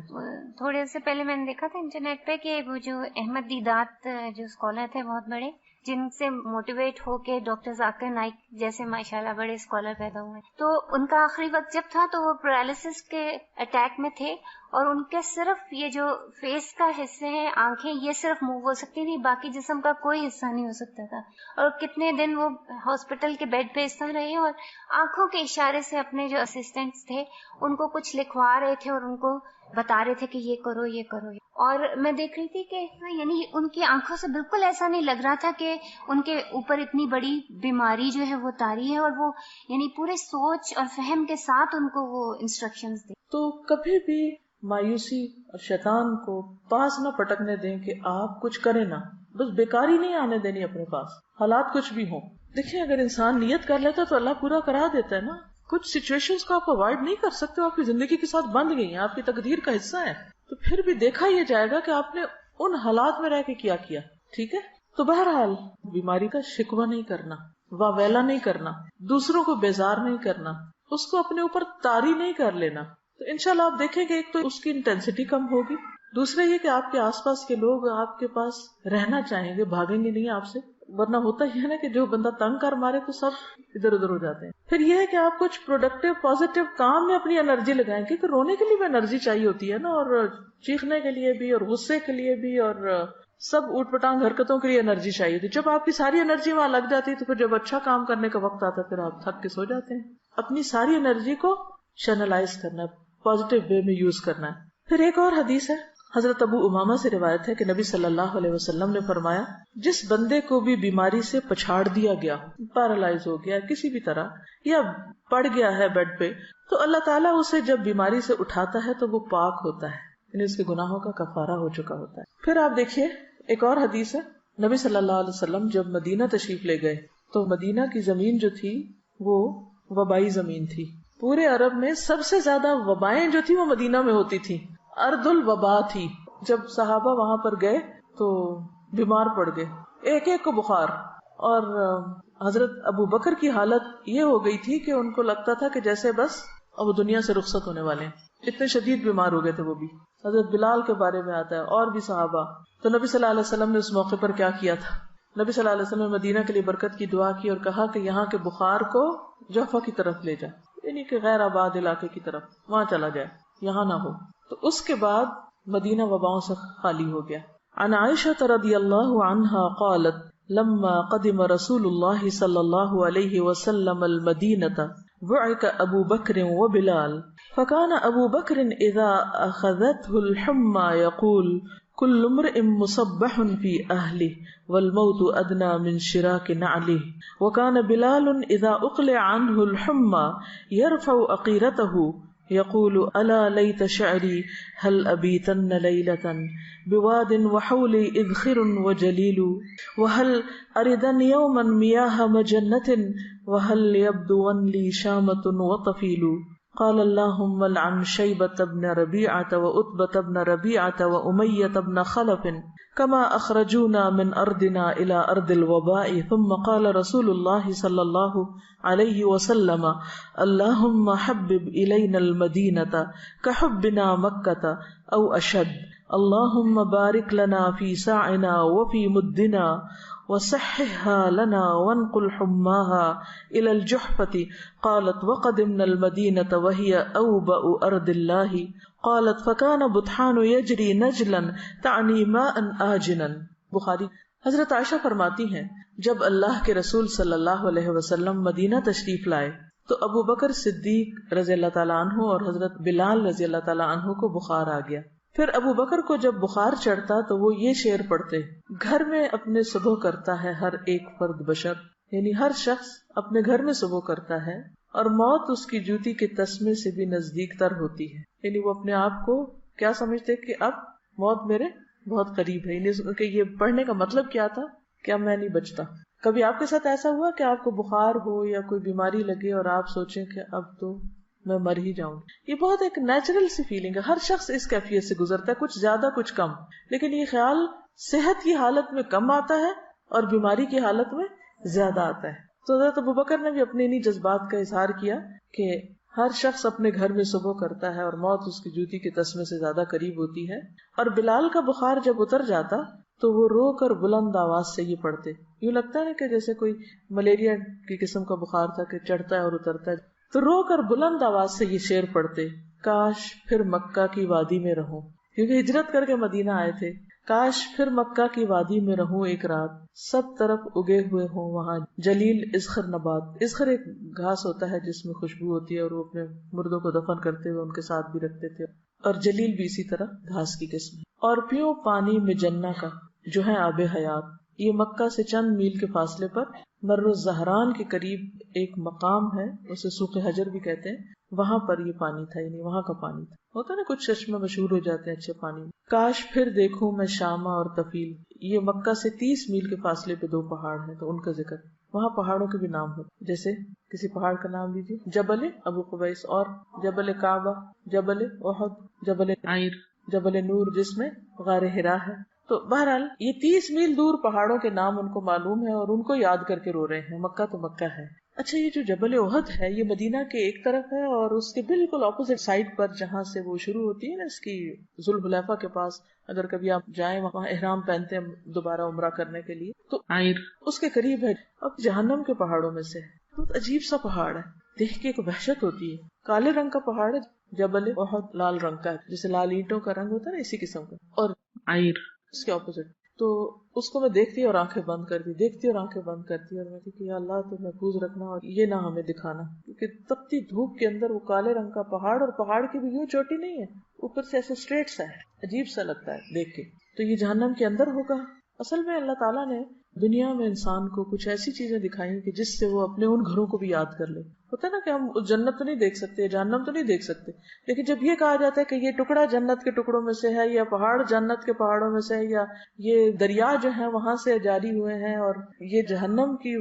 تھوڑے سے پہلے میں نے دیکھا تھا انٹرنیٹ پہ کہ وہ جو احمد دیدات جو اسکالر تھے بہت بڑے، جن سے موٹیویٹ ہو کے ڈاکٹر ذاکر نائک جیسے ماشاءاللہ بڑے اسکالر پیدا ہوئے، تو ان کا آخری وقت جب تھا تو وہ پیرالسس کے اٹیک میں تھے، اور ان کے صرف یہ جو فیس کا حصے ہیں، آنکھیں، یہ صرف موو ہو سکتی تھی، باقی جسم کا کوئی حصہ نہیں ہو سکتا تھا. اور کتنے دن وہ ہاسپٹل کے بیڈ پہ اس طرح رہے، اور آنکھوں کے اشارے سے اپنے جو اسسٹنٹس تھے ان کو کچھ لکھوا رہے تھے اور ان کو بتا رہے تھے کہ یہ کرو یہ کرو. اور میں دیکھ رہی تھی کہ یعنی ان کی آنکھوں سے بالکل ایسا نہیں لگ رہا تھا کہ ان کے اوپر اتنی بڑی بیماری جو ہے وہ طاری ہے، اور وہ یعنی پورے سوچ اور فہم کے ساتھ ان کو وہ انسٹرکشنز دی. تو کبھی بھی مایوسی اور شیطان کو پاس نہ پٹکنے دیں کہ آپ کچھ کریں نہ، بس بیکاری نہیں آنے دینی اپنے پاس، حالات کچھ بھی ہوں. دیکھیں اگر انسان نیت کر لیتا تو اللہ پورا کرا دیتا ہے نا. کچھ سچویشنز کو آپ اوائڈ نہیں کر سکتے، آپ کی زندگی کے ساتھ بند گئی ہیں، آپ کی تقدیر کا حصہ ہے. تو پھر بھی دیکھا یہ جائے گا کہ آپ نے ان حالات میں رہ کے کیا کیا. ٹھیک ہے، تو بہرحال بیماری کا شکوہ نہیں کرنا، واویلا نہیں کرنا، دوسروں کو بیزار نہیں کرنا، اس کو اپنے اوپر طاری نہیں کر لینا. تو انشاءاللہ آپ دیکھیں کہ ایک تو اس کی انٹینسٹی کم ہوگی، دوسرا یہ کہ آپ کے آس پاس کے لوگ آپ کے پاس رہنا چاہیں گے، بھاگیں گے نہیں آپ سے. ورنہ ہوتا ہی ہے نا کہ جو بندہ تنگ کر مارے تو سب ادھر ادھر ہو جاتے ہیں. پھر یہ ہے کہ آپ کچھ پروڈکٹیو پازیٹیو کام میں اپنی انرجی لگائیں، کیونکہ رونے کے لیے بھی انرجی چاہیے ہوتی ہے نا، اور چیخنے کے لیے بھی، اور غصے کے لیے بھی، اور سب اوٹ پٹانگ حرکتوں کے لیے انرجی چاہیے تھی. جب آپ کی ساری انرجی وہاں لگ جاتی ہے تو پھر جب اچھا کام کرنے کا وقت آتا ہے پھر آپ تھک کے سو جاتے ہیں. اپنی ساری انرجی کو چینلائز کرنا ہے، پازیٹیو وے میں یوز کرنا ہے. پھر ایک اور حدیث ہے، حضرت ابو امامہ سے روایت ہے کہ نبی صلی اللہ علیہ وسلم نے فرمایا، جس بندے کو بھی بیماری سے پچھاڑ دیا گیا، پیرالائز ہو گیا کسی بھی طرح، یا پڑ گیا ہے بیڈ پہ، تو اللہ تعالیٰ اسے جب بیماری سے اٹھاتا ہے تو وہ پاک ہوتا ہے، یعنی اس کے گناہوں کا کفارہ ہو چکا ہوتا ہے. پھر آپ دیکھیے ایک اور حدیث ہے، نبی صلی اللہ علیہ وسلم جب مدینہ تشریف لے گئے تو مدینہ کی زمین جو تھی وہ وبائی زمین تھی. پورے عرب میں سب سے زیادہ وبائیں جو تھی وہ مدینہ میں ہوتی تھی، ارض الوبا تھی. جب صحابہ وہاں پر گئے تو بیمار پڑ گئے، ایک ایک کو بخار، اور حضرت ابو بکر کی حالت یہ ہو گئی تھی کہ ان کو لگتا تھا کہ جیسے بس اب وہ دنیا سے رخصت ہونے والے ہیں، اتنے شدید بیمار ہو گئے تھے وہ بھی. حضرت بلال کے بارے میں آتا ہے اور بھی صحابہ. تو نبی صلی اللہ علیہ وسلم نے اس موقع پر کیا کیا تھا؟ نبی صلی اللہ علیہ وسلم نے مدینہ کے لیے برکت کی دعا کی اور کہا کہ یہاں کے بخار کو جوفہ کی طرف لے جائے، یعنی کہ غیر آباد علاقے کی طرف وہاں چلا جائے، یہاں نہ ہو. تو اس کے بعد مدینہ وباؤں سے خالی ہو گیا. عن عائشہ رضی اللہ عنہا قالت لما قدم رسول اللہ صلی اللہ علیہ وسلم المدینہ بعث ابو بکر وبلال فكان ابو بکر اذا اخذته الحمى يقول كل امرئ مصبح في اهله والموت ادنى من شراك نعله وكان بلال اذا اقلع عنه الحمى يرفع عقيرته يقول الا ليت شعري هل ابيتن ليلة بواد وحولي اذخر وجليل وهل اردن يوما مياه مجنة وهل يبدون لي شامة وطفيل قال اللهم لعن شيبة بن ربيعة وعتبة بن ربيعة وأمية بن خلف كما أخرجونا من أرضنا إلى أرض الوباء ثم قال رسول الله صلى الله عليه وسلم اللهم حبب إلينا المدينة كحبنا مكة أو أشد اللهم بارك لنا في ساعنا وفي مدنا وصححها لنا وانقل حماها إلى الجحفة قالت وقدمنا المدينة وهي أوبأ أرض الله قالت فكان بطحان يجري نجلا تعني ماء آجنا. بخاری. حضرت عائشہ فرماتی ہیں جب اللہ کے رسول صلی اللہ علیہ وسلم مدینہ تشریف لائے تو ابو بکر صدیق رضی اللہ تعالیٰ عنہ اور حضرت بلال رضی اللہ تعالیٰ عنہ کو بخار آ گیا. پھر ابو بکر کو جب بخار چڑھتا تو وہ یہ شعر پڑھتے گھر میں اپنے صبح کرتا ہے ہر ایک فرد بشر، یعنی ہر شخص اپنے گھر میں صبح کرتا ہے اور موت اس کی جوتی کے تسمے سے بھی نزدیک تر ہوتی ہے. یعنی وہ اپنے آپ کو کیا سمجھتے کہ اب موت میرے بہت قریب ہے. یعنی کہ یہ پڑھنے کا مطلب کیا تھا کہ اب میں نہیں بچتا. کبھی آپ کے ساتھ ایسا ہوا کہ آپ کو بخار ہو یا کوئی بیماری لگے اور آپ سوچیں کہ اب تو میں مر ہی جاؤں؟ یہ بہت ایک نیچرل سی فیلنگ ہے، ہر شخص اس کیفیت سے گزرتا ہے، کچھ زیادہ کچھ کم، لیکن یہ خیال صحت کی حالت میں کم آتا ہے اور بیماری کی حالت میں زیادہ آتا ہے. تو حضرت ابوبکر نے بھی اپنے انہی جذبات کا اظہار کیا کہ ہر شخص اپنے گھر میں صبح کرتا ہے اور موت اس کی جوتی کے تسمے سے زیادہ قریب ہوتی ہے. اور بلال کا بخار جب اتر جاتا تو وہ رو کر بلند آواز سے یہ پڑھتے. یوں لگتا ہے کہ جیسے کوئی ملیریا کی قسم کا بخار تھا کہ چڑھتا ہے اور اترتا ہے، تو رو کر بلند آواز سے یہ شعر پڑھتے، کاش پھر مکہ کی وادی میں رہوں، کیونکہ ہجرت کر کے مدینہ آئے تھے. کاش پھر مکہ کی وادی میں رہوں ایک رات، سب طرف اگے ہوئے ہوں وہاں جلیل اذخر نبات. اذخر ایک گھاس ہوتا ہے جس میں خوشبو ہوتی ہے اور وہ اپنے مردوں کو دفن کرتے ہوئے ان کے ساتھ بھی رکھتے تھے، اور جلیل بھی اسی طرح گھاس کی قسم. اور پیوں پانی میں جنہ کا جو ہے آب حیات. یہ مکہ سے چند میل کے فاصلے پر مر الزہران کے قریب ایک مقام ہے، اسے سوق حجر بھی کہتے ہیں، وہاں پر یہ پانی تھا، یعنی وہاں کا پانی تھا. ہوتا نا کچھ چشمے مشہور ہو جاتے ہیں اچھے پانی. کاش پھر دیکھوں میں شامہ اور تفیل. یہ مکہ سے 30 میل کے فاصلے پہ 2 پہاڑ ہیں، تو ان کا ذکر. وہاں پہاڑوں کے بھی نام ہوتے، جیسے کسی پہاڑ کا نام لیجیے، جبل ابو قبیس، اور جبل کعبہ، جبل احد، جبل عیر، جبل نور جس میں غار حرا ہے. تو بہرحال یہ 30 میل دور پہاڑوں کے نام ان کو معلوم ہے اور ان کو یاد کر کے رو رہے ہیں. مکہ تو مکہ ہے. اچھا، یہ جو جبل احد ہے یہ مدینہ کے ایک طرف ہے، اور اس کے بالکل اپوزٹ سائڈ پر جہاں سے وہ شروع ہوتی ہے نا، اس کی ذوالحلیفہ کے پاس، اگر کبھی آپ جائیں وہاں احرام پہنتے ہیں دوبارہ عمرہ کرنے کے لیے، تو اس کے قریب ہے. اب جہنم کے پہاڑوں میں سے بہت عجیب سا پہاڑ ہے، دیکھ کے ایک وحشت ہوتی ہے. کالے رنگ کا پہاڑ ہے جبل احد، لال رنگ کا ہے، جیسے لال اینٹوں کا رنگ ہوتا ہے نا، اسی قسم کا. اور اس کے اپوزٹ. تو اس کو میں دیکھتی اور آنکھیں بند کرتی، دیکھتی اور آنکھیں بند کرتی، اور میں کہ یا اللہ تو محفوظ رکھنا اور یہ نہ ہمیں دکھانا، کیونکہ تپتی دھوپ کے اندر وہ کالے رنگ کا پہاڑ، اور پہاڑ کی بھی یوں چوٹی نہیں ہے، اوپر سے ایسے اسٹریٹ سا ہے، عجیب سا لگتا ہے دیکھ کے. تو یہ جہنم کے اندر ہوگا. اصل میں اللہ تعالیٰ نے دنیا میں انسان کو کچھ ایسی چیزیں دکھائی کہ جس سے وہ اپنے ان گھروں کو بھی یاد کر لے. ہوتا ہے نا کہ ہم جنت تو نہیں دیکھ سکتے، جہنم تو نہیں دیکھ سکتے، لیکن جب یہ کہا جاتا ہے کہ یہ ٹکڑا جنت کے ٹکڑوں میں سے ہے، یا پہاڑ جنت کے پہاڑوں میں سے ہے، یا یہ دریا جو ہے وہاں سے جاری ہوئے ہیں، اور یہ جہنم کی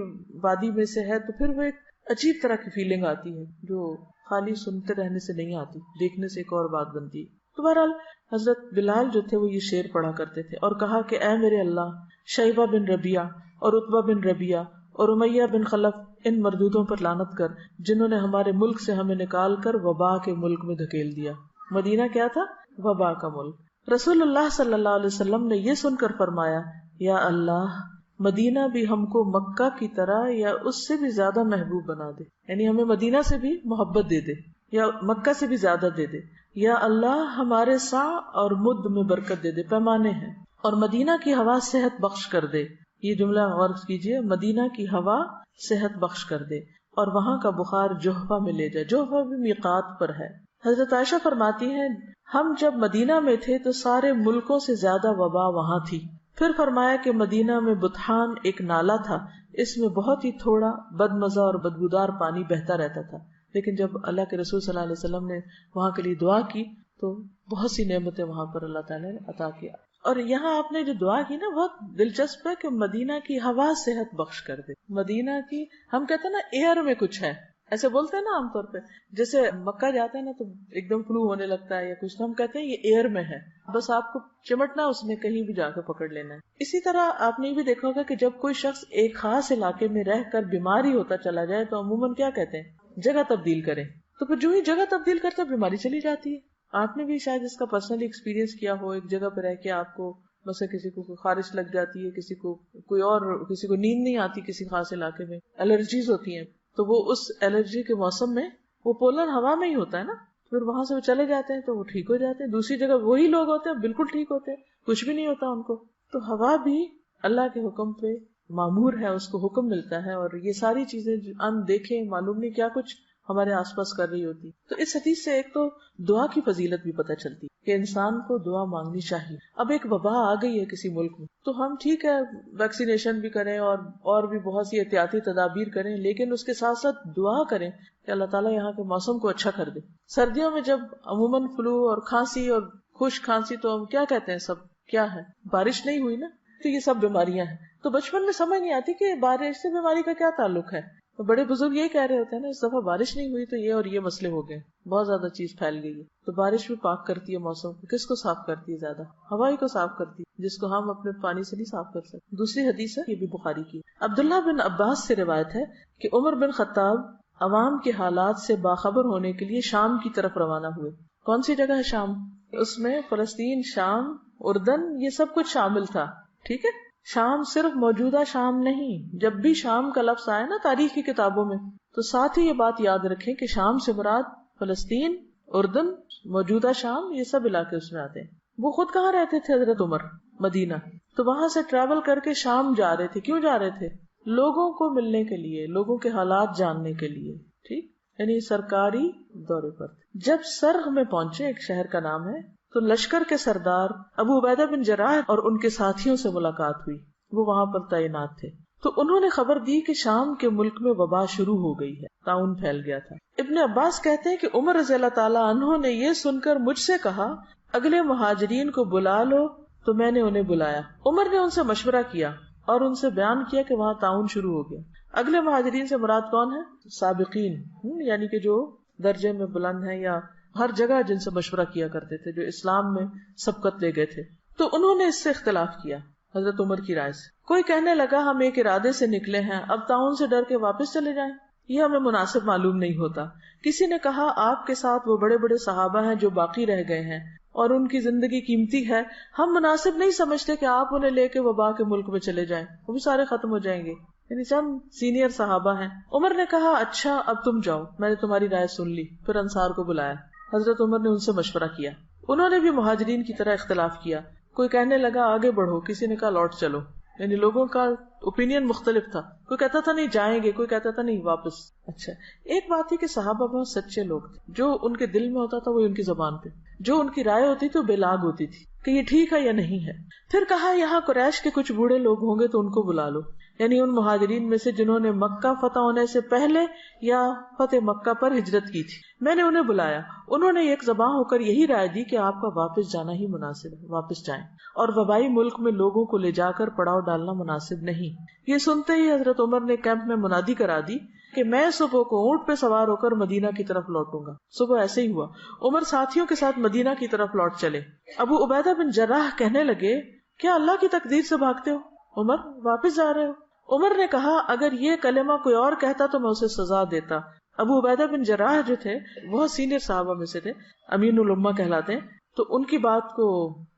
وادی میں سے ہے، تو پھر وہ ایک عجیب طرح کی فیلنگ آتی ہے جو خالی سنتے رہنے سے نہیں آتی، دیکھنے سے ایک اور بات بنتی ہے. تو بہرحال حضرت بلال جو تھے وہ یہ شعر پڑھا کرتے تھے اور کہا کہ اے میرے اللہ، شیبہ بن ربیعہ اور عتبہ بن ربیعہ اور امیہ بن خلف، ان مردودوں پر لعنت کر جنہوں نے ہمارے ملک سے ہمیں نکال کر وبا کے ملک میں دھکیل دیا. مدینہ کیا تھا؟ وبا کا ملک. رسول اللہ صلی اللہ علیہ وسلم نے یہ سن کر فرمایا، یا اللہ، مدینہ بھی ہم کو مکہ کی طرح یا اس سے بھی زیادہ محبوب بنا دے، یعنی ہمیں مدینہ سے بھی محبت دے دے یا مکہ سے بھی زیادہ دے دے. یا اللہ، ہمارے سا اور مد میں برکت دے دے، پیمانے ہیں، اور مدینہ کی ہوا صحت بخش کر دے. یہ جملہ غور کیجئے، مدینہ کی ہوا صحت بخش کر دے. اور وہاں کا بخار جوہفہ میں لے جائے. جوہفہ بھی میقات پر ہے. حضرت عائشہ فرماتی ہیں ہم جب مدینہ میں تھے تو سارے ملکوں سے زیادہ وبا وہاں تھی. پھر فرمایا کہ مدینہ میں بطحان ایک نالا تھا، اس میں بہت ہی تھوڑا بدمزہ اور بدبودار پانی بہتا رہتا تھا، لیکن جب اللہ کے رسول صلی اللہ علیہ وسلم نے وہاں کے لیے دعا کی تو بہت سی نعمتیں وہاں پر اللہ تعالیٰ نے عطا کیا. اور یہاں آپ نے جو دعا کی نا بہت دلچسپ ہے کہ مدینہ کی ہوا صحت بخش کر دے. مدینہ کی ہم کہتے ہیں نا ایئر میں کچھ ہے، ایسے بولتے ہیں نا عام طور پہ، جیسے مکہ جاتے ہیں نا تو ایک دم فلو ہونے لگتا ہے یا کچھ، تو ہم کہتے ہیں یہ ایئر میں ہے، بس آپ کو چمٹنا اس میں کہیں بھی جا کے پکڑ لینا ہے. اسی طرح آپ نے یہ بھی دیکھا ہوگا کہ جب کوئی شخص ایک خاص علاقے میں رہ کر بیماری ہوتا چلا جائے تو عموماً کیا کہتے ہیں، جگہ تبدیل کریں. تو پھر جو ہی جگہ تبدیل کرتا بیماری چلی جاتی ہے. آپ نے بھی شاید اس کا پرسنلی ایکسپیرینس کیا ہو، ایک جگہ پہ رہ کے آپ کو مثلا کسی کو خارش لگ جاتی ہے، کسی کو کوئی اور، کسی کو نیند نہیں آتی، کسی خاص علاقے میں الرجیز ہوتی ہیں، تو وہ اس الرجی کے موسم میں وہ پولن ہوا میں ہی ہوتا ہے نا، پھر وہاں سے وہ چلے جاتے ہیں تو وہ ٹھیک ہو جاتے ہیں. دوسری جگہ وہی لوگ ہوتے ہیں بالکل ٹھیک ہوتے ہیں، کچھ بھی نہیں ہوتا ان کو. تو ہوا بھی اللہ کے حکم پہ معمور ہے، اس کو حکم ملتا ہے، اور یہ ساری چیزیں ان دیکھیں معلوم نہیں کیا کچھ ہمارے آس پاس کر رہی ہوتی. تو اس حدیث سے ایک تو دعا کی فضیلت بھی پتہ چلتی کہ انسان کو دعا مانگنی چاہیے. اب ایک وبا آ گئی ہے کسی ملک میں تو ہم ٹھیک ہے ویکسینیشن بھی کریں اور بھی بہت سی احتیاطی تدابیر کریں، لیکن اس کے ساتھ ساتھ دعا کریں کہ اللہ تعالیٰ یہاں کے موسم کو اچھا کر دے. سردیوں میں جب عموماً فلو اور کھانسی اور خشک کھانسی تو ہم کیا کہتے ہیں، سب کیا ہے، بارش نہیں ہوئی نا، تو یہ سب بیماریاں ہیں. تو بچپن میں سمجھ نہیں آتی کہ بارش سے بیماری کا کیا تعلق ہے. تو بڑے بزرگ یہی کہہ رہے ہوتے ہیں نا، اس دفعہ بارش نہیں ہوئی تو یہ اور یہ مسئلے ہو گئے، بہت زیادہ چیز پھیل گئی ہے. تو بارش بھی پاک کرتی ہے موسم کو. کس کو صاف کرتی ہے زیادہ؟ ہوائی کو صاف کرتی ہے، جس کو ہم اپنے پانی سے نہیں صاف کر سکتے. دوسری حدیث ہے، یہ بھی بخاری کی، عبداللہ بن عباس سے روایت ہے کہ عمر بن خطاب عوام کے حالات سے باخبر ہونے کے لیے شام کی طرف روانہ ہوئے. کون سی جگہ ہے شام؟ اس میں فلسطین، شام، اردن، یہ سب کچھ شامل تھا. ٹھیک ہے، شام صرف موجودہ شام نہیں. جب بھی شام کا لفظ آئے نا تاریخ کی کتابوں میں تو ساتھ ہی یہ بات یاد رکھیں کہ شام سے مراد فلسطین، اردن، موجودہ شام، یہ سب علاقے اس میں آتے ہیں. وہ خود کہاں رہتے تھے حضرت عمر؟ مدینہ. تو وہاں سے ٹریول کر کے شام جا رہے تھے. کیوں جا رہے تھے؟ لوگوں کو ملنے کے لیے، لوگوں کے حالات جاننے کے لیے. ٹھیک، یعنی سرکاری دورے پر. جب سرغ میں پہنچے، ایک شہر کا نام ہے، تو لشکر کے سردار ابو عبیدہ بن جراح اور ان کے ساتھیوں سے ملاقات ہوئی. وہ وہاں پر تعینات تھے. تو انہوں نے خبر دی کہ شام کے ملک میں وبا شروع ہو گئی ہے، طاعون پھیل گیا تھا. ابن عباس کہتے ہیں کہ عمر رضی اللہ تعالیٰ عنہ نے یہ سن کر مجھ سے کہا اگلے مہاجرین کو بلا لو. تو میں نے انہیں بلایا. عمر نے ان سے مشورہ کیا اور ان سے بیان کیا کہ وہاں طاعون شروع ہو گیا. اگلے مہاجرین سے مراد کون ہے؟ سابقین، یعنی کہ جو درجے میں بلند ہیں یا ہر جگہ جن سے مشورہ کیا کرتے تھے، جو اسلام میں سبقت لے گئے تھے. تو انہوں نے اس سے اختلاف کیا حضرت عمر کی رائے سے. کوئی کہنے لگا ہم ایک ارادے سے نکلے ہیں، اب طاعون سے ڈر کے واپس چلے جائیں، یہ ہمیں مناسب معلوم نہیں ہوتا. کسی نے کہا آپ کے ساتھ وہ بڑے بڑے صحابہ ہیں جو باقی رہ گئے ہیں اور ان کی زندگی قیمتی ہے، ہم مناسب نہیں سمجھتے کہ آپ انہیں لے کے وبا کے ملک میں چلے جائیں، وہ بھی سارے ختم ہو جائیں گے. یعنی چند سینئر صحابہ ہیں. عمر نے کہا اچھا اب تم جاؤ، میں نے تمہاری رائے سن لی. پھر انصار کو بلایا. حضرت عمر نے ان سے مشورہ کیا. انہوں نے بھی مہاجرین کی طرح اختلاف کیا. کوئی کہنے لگا آگے بڑھو، کسی نے کہا لوٹ چلو. یعنی لوگوں کا اوپینین مختلف تھا. کوئی کہتا تھا نہیں جائیں گے، کوئی کہتا تھا نہیں واپس. اچھا، ایک بات تھی کہ صحابہ بہت سچے لوگ تھے. جو ان کے دل میں ہوتا تھا وہ ان کی زبان پہ، جو ان کی رائے ہوتی تھی وہ بے لاگ ہوتی تھی کہ یہ ٹھیک ہے یا نہیں ہے. پھر کہا یہاں قریش کے کچھ بوڑھے لوگ ہوں گے تو ان کو بلا لو، یعنی ان مہاجرین میں سے جنہوں نے مکہ فتح ہونے سے پہلے یا فتح مکہ پر ہجرت کی تھی. میں نے انہیں بلایا. انہوں نے ایک زبان ہو کر یہی رائے دی کہ آپ کا واپس جانا ہی مناسب ہے، واپس جائیں، اور وبائی ملک میں لوگوں کو لے جا کر پڑاؤ ڈالنا مناسب نہیں. یہ سنتے ہی حضرت عمر نے کیمپ میں منادی کرا دی کہ میں صبح کو اونٹ پہ سوار ہو کر مدینہ کی طرف لوٹوں گا. صبح ایسے ہی ہوا. عمر ساتھیوں کے ساتھ مدینہ کی طرف لوٹ چلے. ابو عبیدہ بن جراح کہنے لگے کیا اللہ کی تقدیر سے بھاگتے ہو؟ عمر واپس جا رہے ہو؟ عمر نے کہا اگر یہ کلمہ کوئی اور کہتا تو میں اسے سزا دیتا. ابو عبیدہ بن جراح جو تھے بہت سینئر صحابہ میں سے تھے، امین الامہ کہلاتے ہیں. تو ان کی بات کو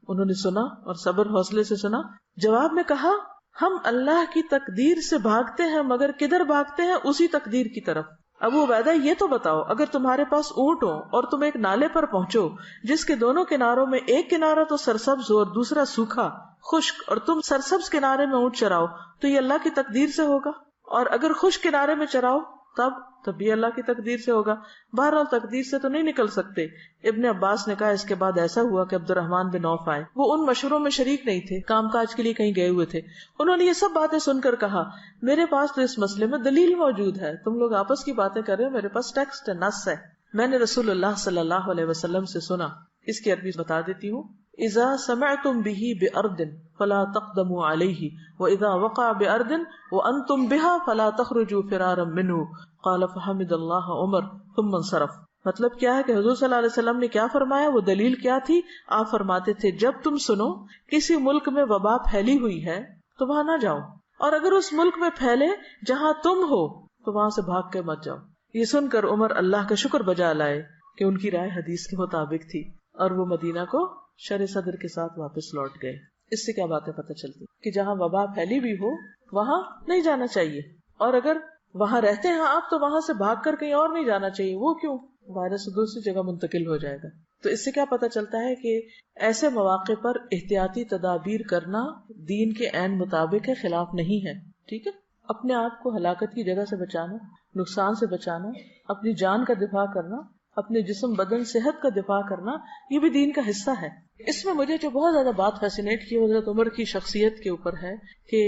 انہوں نے سنا اور صبر حوصلے سے سنا. جواب میں کہا ہم اللہ کی تقدیر سے بھاگتے ہیں، مگر کدھر بھاگتے ہیں؟ اسی تقدیر کی طرف. ابو عبیدہ یہ تو بتاؤ اگر تمہارے پاس اونٹ ہو اور تم ایک نالے پر پہنچو جس کے دونوں کناروں میں ایک کنارہ تو سرسبز ہو اور دوسرا سوکھا خشک، اور تم سرسبز کنارے میں اونٹ چراؤ تو یہ اللہ کی تقدیر سے ہوگا، اور اگر خشک کنارے میں چراؤ تب بھی اللہ کی تقدیر سے ہوگا. بہرحال تقدیر سے تو نہیں نکل سکتے. ابن عباس نے کہا اس کے بعد ایسا ہوا کہ عبد الرحمن بن عوف آئے. وہ ان مشوروں میں شریک نہیں تھے, کام کاج کے لیے کہیں گئے ہوئے تھے. انہوں نے یہ سب باتیں سن کر کہا میرے پاس تو اس مسئلے میں دلیل موجود ہے, تم لوگ آپس کی باتیں کر رہے ہو, میرے پاس ٹیکسٹ ہے, نص ہے. میں نے رسول اللہ صلی اللہ علیہ وسلم سے سنا. اس کی عربی بتا دیتی ہوں. اذا سمعتم به بارض فلا تقدموا عليه واذا وقع بارض وانتم بها فلا تخرجوا فرارا منه قال فحمد الله عمر ثم انصرف. مطلب کیا ہے کہ حضور صلی اللہ علیہ وسلم نے کیا فرمایا, وہ دلیل کیا تھی. آپ فرماتے تھے جب تم سنو کسی ملک میں وبا پھیلی ہوئی ہے تو وہاں نہ جاؤ, اور اگر اس ملک میں پھیلے جہاں تم ہو تو وہاں سے بھاگ کے مت جاؤ. یہ سن کر عمر اللہ کا شکر بجا لائے کہ ان کی رائے حدیث کے مطابق تھی, اور وہ مدینہ کو شر صدر کے ساتھ واپس لوٹ گئے. اس سے کیا باتیں پتہ چلتی کہ جہاں وبا پھیلی بھی ہو وہاں نہیں جانا چاہیے, اور اگر وہاں رہتے ہیں آپ تو وہاں سے بھاگ کر کہیں اور نہیں جانا چاہیے. وہ کیوں؟ وائرس دوسری جگہ منتقل ہو جائے گا. تو اس سے کیا پتہ چلتا ہے کہ ایسے مواقع پر احتیاطی تدابیر کرنا دین کے عین مطابق ہے, خلاف نہیں ہے. ٹھیک ہے, اپنے آپ کو ہلاکت کی جگہ سے بچانا, نقصان سے بچانا, اپنی جان کا دفاع کرنا, اپنے جسم بدن صحت کا دفاع کرنا, یہ بھی دین کا حصہ ہے. اس میں مجھے جو بہت زیادہ بات فیسینیٹ کی حضرت عمر کی شخصیت کے اوپر ہے کہ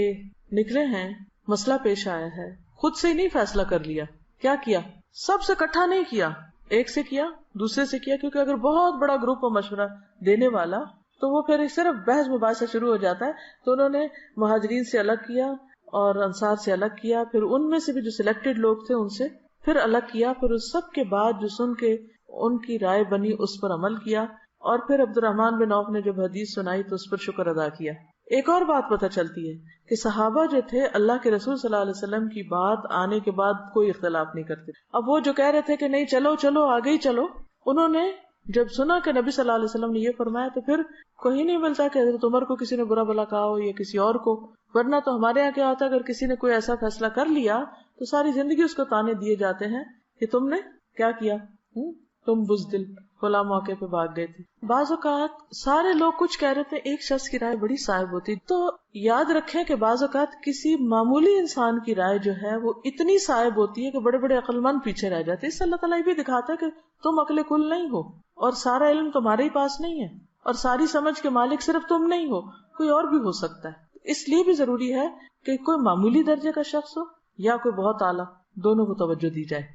نکلے ہیں, مسئلہ پیش آیا ہے, خود سے ہی نہیں فیصلہ کر لیا. کیا کیا؟ سب سے اکٹھا نہیں کیا, ایک سے کیا, دوسرے سے کیا, کیونکہ اگر بہت بڑا گروپ ہو مشورہ دینے والا تو وہ پھر صرف بحث مباحثہ شروع ہو جاتا ہے. تو انہوں نے مہاجرین سے الگ کیا اور انصار سے الگ کیا, پھر ان میں سے بھی جو سلیکٹڈ لوگ تھے ان سے پھر الگ کیا, پھر اس سب کے بعد جو سن کے ان کی رائے بنی اس پر عمل کیا, اور پھر عبد الرحمن بن عوف نے جب حدیث سنائی تو اس پر شکر ادا کیا. ایک اور بات پتہ چلتی ہے کہ صحابہ جو تھے اللہ کے رسول صلی اللہ علیہ وسلم کی بات آنے کے بعد کوئی اختلاف نہیں کرتے. اب وہ جو کہہ رہے تھے کہ نہیں چلو آگے ہی چلو, انہوں نے جب سنا کہ نبی صلی اللہ علیہ وسلم نے یہ فرمایا تو پھر کہیں نہیں ملتا کہ حضرت عمر کو کسی نے برا بلا کہا ہو یا کسی اور کو. ورنہ تو ہمارے یہاں کیا ہوتا ہے, اگر کسی نے کوئی ایسا فیصلہ کر لیا تو ساری زندگی اس کو تانے دیے جاتے ہیں کہ تم نے کیا کیا, تم بزدل, فلاں موقع پہ بھاگ گئے تھے. بعض اوقات سارے لوگ کچھ کہہ رہے تھے, ایک شخص کی رائے بڑی صائب ہوتی, تو یاد رکھیں کہ بعض اوقات کسی معمولی انسان کی رائے جو ہے وہ اتنی صائب ہوتی ہے کہ بڑے بڑے عقل مند پیچھے رہ جاتے. اس سے اللہ تعالیٰ یہ بھی دکھاتا ہے کہ تم عقل کل نہیں ہو, اور سارا علم تمہارے ہی پاس نہیں ہے, اور ساری سمجھ کے مالک صرف تم نہیں ہو, کوئی اور بھی ہو سکتا ہے. اس لیے بھی ضروری ہے کہ کوئی معمولی درجے کا شخص ہو یا کوئی بہت اعلیٰ, دونوں کو توجہ دی جائے.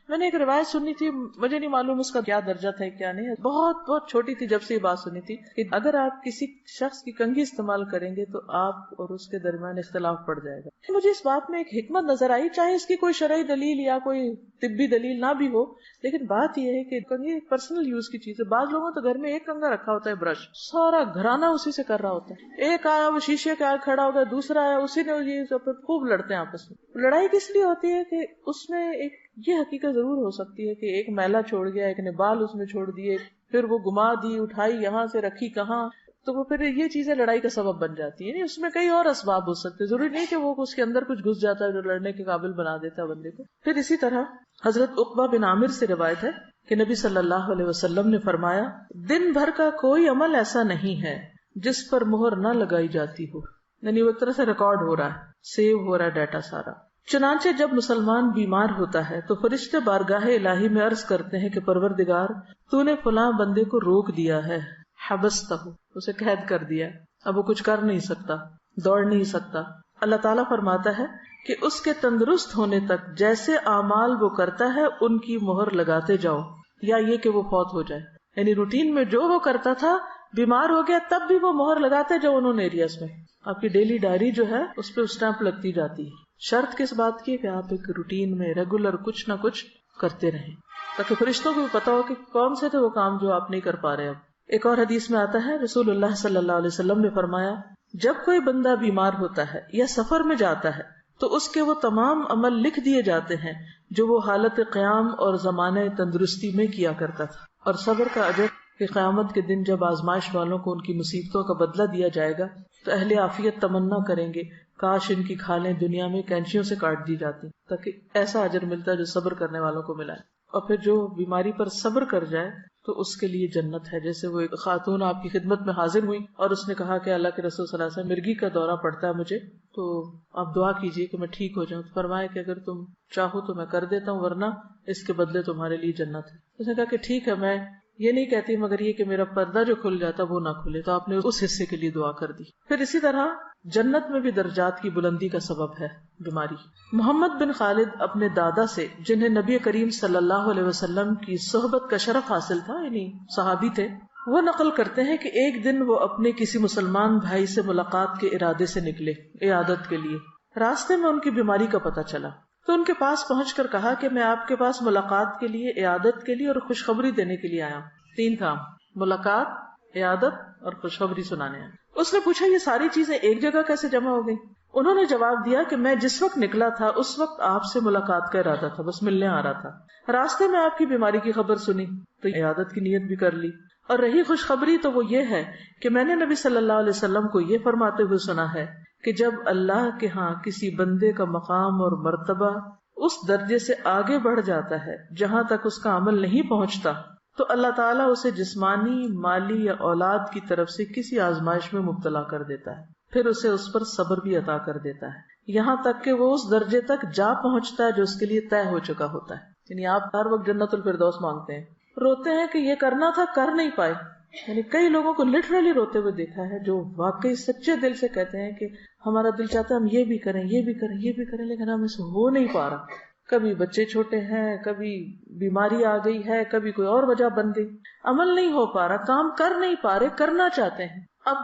میں نے ایک روایت سنی تھی, مجھے نہیں معلوم اس کا کیا درجہ تھا کیا نہیں, بہت چھوٹی تھی جب سے یہ بات سنی تھی کہ اگر آپ کسی شخص کی کنگھی استعمال کریں گے تو آپ اور اس کے درمیان اختلاف پڑ جائے گا. مجھے اس بات میں ایک حکمت نظر آئی, چاہے اس کی کوئی شرعی دلیل یا کوئی طبی دلیل نہ بھی ہو, لیکن بات یہ ہے کہ کنگھی ایک پرسنل یوز کی چیز ہے. بعض لوگوں تو گھر میں ایک کنگھا رکھا ہوتا ہے, برش, سارا گھرانہ اسی سے کر رہا ہوتا ہے. ایک آیا وہ شیشے کے آگے کھڑا ہوگا, دوسرا آیا اسی نے یہ خوب لڑتے ہیں آپس میں. لڑائی کس لیے ہوتی ہے کہ اس میں ایک یہ حقیقت ضرور ہو سکتی ہے کہ ایک میلا چھوڑ گیا, ایک نے بال اس میں چھوڑ دیے, پھر وہ گما دی, اٹھائی یہاں سے رکھی کہاں, تو وہ پھر یہ چیزیں لڑائی کا سبب بن جاتی ہے. اس میں کئی اور اسباب ہو سکتے, ضروری نہیں کہ وہ اس کے اندر کچھ گھس جاتا ہے جو لڑنے کے قابل بنا دیتا ہے بندے کو. پھر اسی طرح حضرت عقبہ بن عامر سے روایت ہے کہ نبی صلی اللہ علیہ وسلم نے فرمایا, دن بھر کا کوئی عمل ایسا نہیں ہے جس پر مہر نہ لگائی جاتی ہو. یعنی وہ ایک طرح سے ریکارڈ ہو رہا ہے, سیو ہو رہا ہے ڈیٹا سارا. چنانچہ جب مسلمان بیمار ہوتا ہے تو فرشتے بارگاہ الہی میں عرض کرتے ہیں کہ پروردگار, تو نے فلاں بندے کو روک دیا ہے, حبستہ, اسے قید کر دیا, اب وہ کچھ کر نہیں سکتا, دوڑ نہیں سکتا. اللہ تعالیٰ فرماتا ہے کہ اس کے تندرست ہونے تک جیسے اعمال وہ کرتا ہے ان کی مہر لگاتے جاؤ, یا یہ کہ وہ فوت ہو جائے. یعنی روٹین میں جو وہ کرتا تھا, بیمار ہو گیا تب بھی وہ مہر لگاتے جاؤ انہوں نے ایریاز میں. آپ کی ڈیلی ڈائری جو ہے اس پہ اسٹیمپ لگتی جاتی ہے. شرط کس بات کی ہے کہ آپ ایک روٹین میں ریگولر کچھ نہ کچھ کرتے رہیں, تاکہ فرشتوں کو بھی پتا ہو کہ کون سے تھے وہ کام جو آپ نہیں کر پا رہے. اب ایک اور حدیث میں آتا ہے, رسول اللہ صلی اللہ علیہ وسلم نے فرمایا, جب کوئی بندہ بیمار ہوتا ہے یا سفر میں جاتا ہے تو اس کے وہ تمام عمل لکھ دیے جاتے ہیں جو وہ حالت قیام اور زمانے تندرستی میں کیا کرتا تھا. اور صبر کا اجر کہ قیامت کے دن جب آزمائش والوں کو ان کی مصیبتوں کا بدلہ دیا جائے گا تو اہل عافیت تمنا کریں گے کاش ان کی کھالیں دنیا میں کینچیوں سے کاٹ دی جاتی, تاکہ ایسا اجر ملتا ہے جو صبر کرنے والوں کو ملا ہے. اور پھر جو بیماری پر صبر کر جائے تو اس کے لیے جنت ہے. جیسے وہ ایک خاتون آپ کی خدمت میں حاضر ہوئی اور اس نے کہا کہ اللہ کے رسول صلی اللہ علیہ وسلم مرگی کا دورہ پڑتا ہے مجھے، تو آپ دعا کیجئے کہ میں ٹھیک ہو جاؤں. تو فرمایا کہ اگر تم چاہو تو میں کر دیتا ہوں، ورنہ اس کے بدلے تمہارے لیے جنت ہے. اس نے کہا کہ ٹھیک ہے، میں یہ نہیں کہتی مگر یہ کہ میرا پردہ جو کھل جاتا وہ نہ کھلے. تو آپ نے اس حصے کے لیے دعا کر دی. پھر اسی طرح جنت میں بھی درجات کی بلندی کا سبب ہے بیماری. محمد بن خالد اپنے دادا سے، جنہیں نبی کریم صلی اللہ علیہ وسلم کی صحبت کا شرف حاصل تھا، یعنی صحابی تھے، وہ نقل کرتے ہیں کہ ایک دن وہ اپنے کسی مسلمان بھائی سے ملاقات کے ارادے سے نکلے عیادت کے لیے. راستے میں ان کی بیماری کا پتہ چلا تو ان کے پاس پہنچ کر کہا کہ میں آپ کے پاس ملاقات کے لیے، عیادت کے لیے اور خوشخبری دینے کے لیے آیا ہوں. 3 کام: ملاقات، عیادت اور خوشخبری سنانے ہیں. اس نے پوچھا یہ ساری چیزیں ایک جگہ کیسے جمع ہو گئی؟ انہوں نے جواب دیا کہ میں جس وقت نکلا تھا اس وقت آپ سے ملاقات کا ارادہ تھا، بس ملنے آ رہا تھا. راستے میں آپ کی بیماری کی خبر سنی تو عیادت کی نیت بھی کر لی. اور رہی خوشخبری تو وہ یہ ہے کہ میں نے نبی صلی اللہ علیہ وسلم کو یہ فرماتے ہوئے سنا ہے کہ جب اللہ کے ہاں کسی بندے کا مقام اور مرتبہ اس درجے سے آگے بڑھ جاتا ہے جہاں تک اس کا عمل نہیں پہنچتا، تو اللہ تعالیٰ اسے جسمانی، مالی یا اولاد کی طرف سے کسی آزمائش میں مبتلا کر دیتا ہے، پھر اسے اس پر صبر بھی عطا کر دیتا ہے، یہاں تک کہ وہ اس درجے تک جا پہنچتا ہے جو اس کے لیے طے ہو چکا ہوتا ہے. یعنی آپ ہر وقت جنت الفردوس مانگتے ہیں، روتے ہیں کہ یہ کرنا تھا کر نہیں پائے. یعنی کئی لوگوں کو لٹرلی روتے ہوئے دیکھا ہے جو واقعی سچے دل سے کہتے ہیں کہ ہمارا دل چاہتا ہے ہم یہ بھی کریں، یہ بھی کریں، یہ بھی کریں، لیکن ہم اسے ہو نہیں پا رہا. کبھی بچے چھوٹے ہیں، کبھی بیماری آ گئی ہے، کبھی کوئی اور وجہ بن گئی، عمل نہیں ہو پا رہا، کام کر نہیں پا رہے، کرنا چاہتے ہیں. اب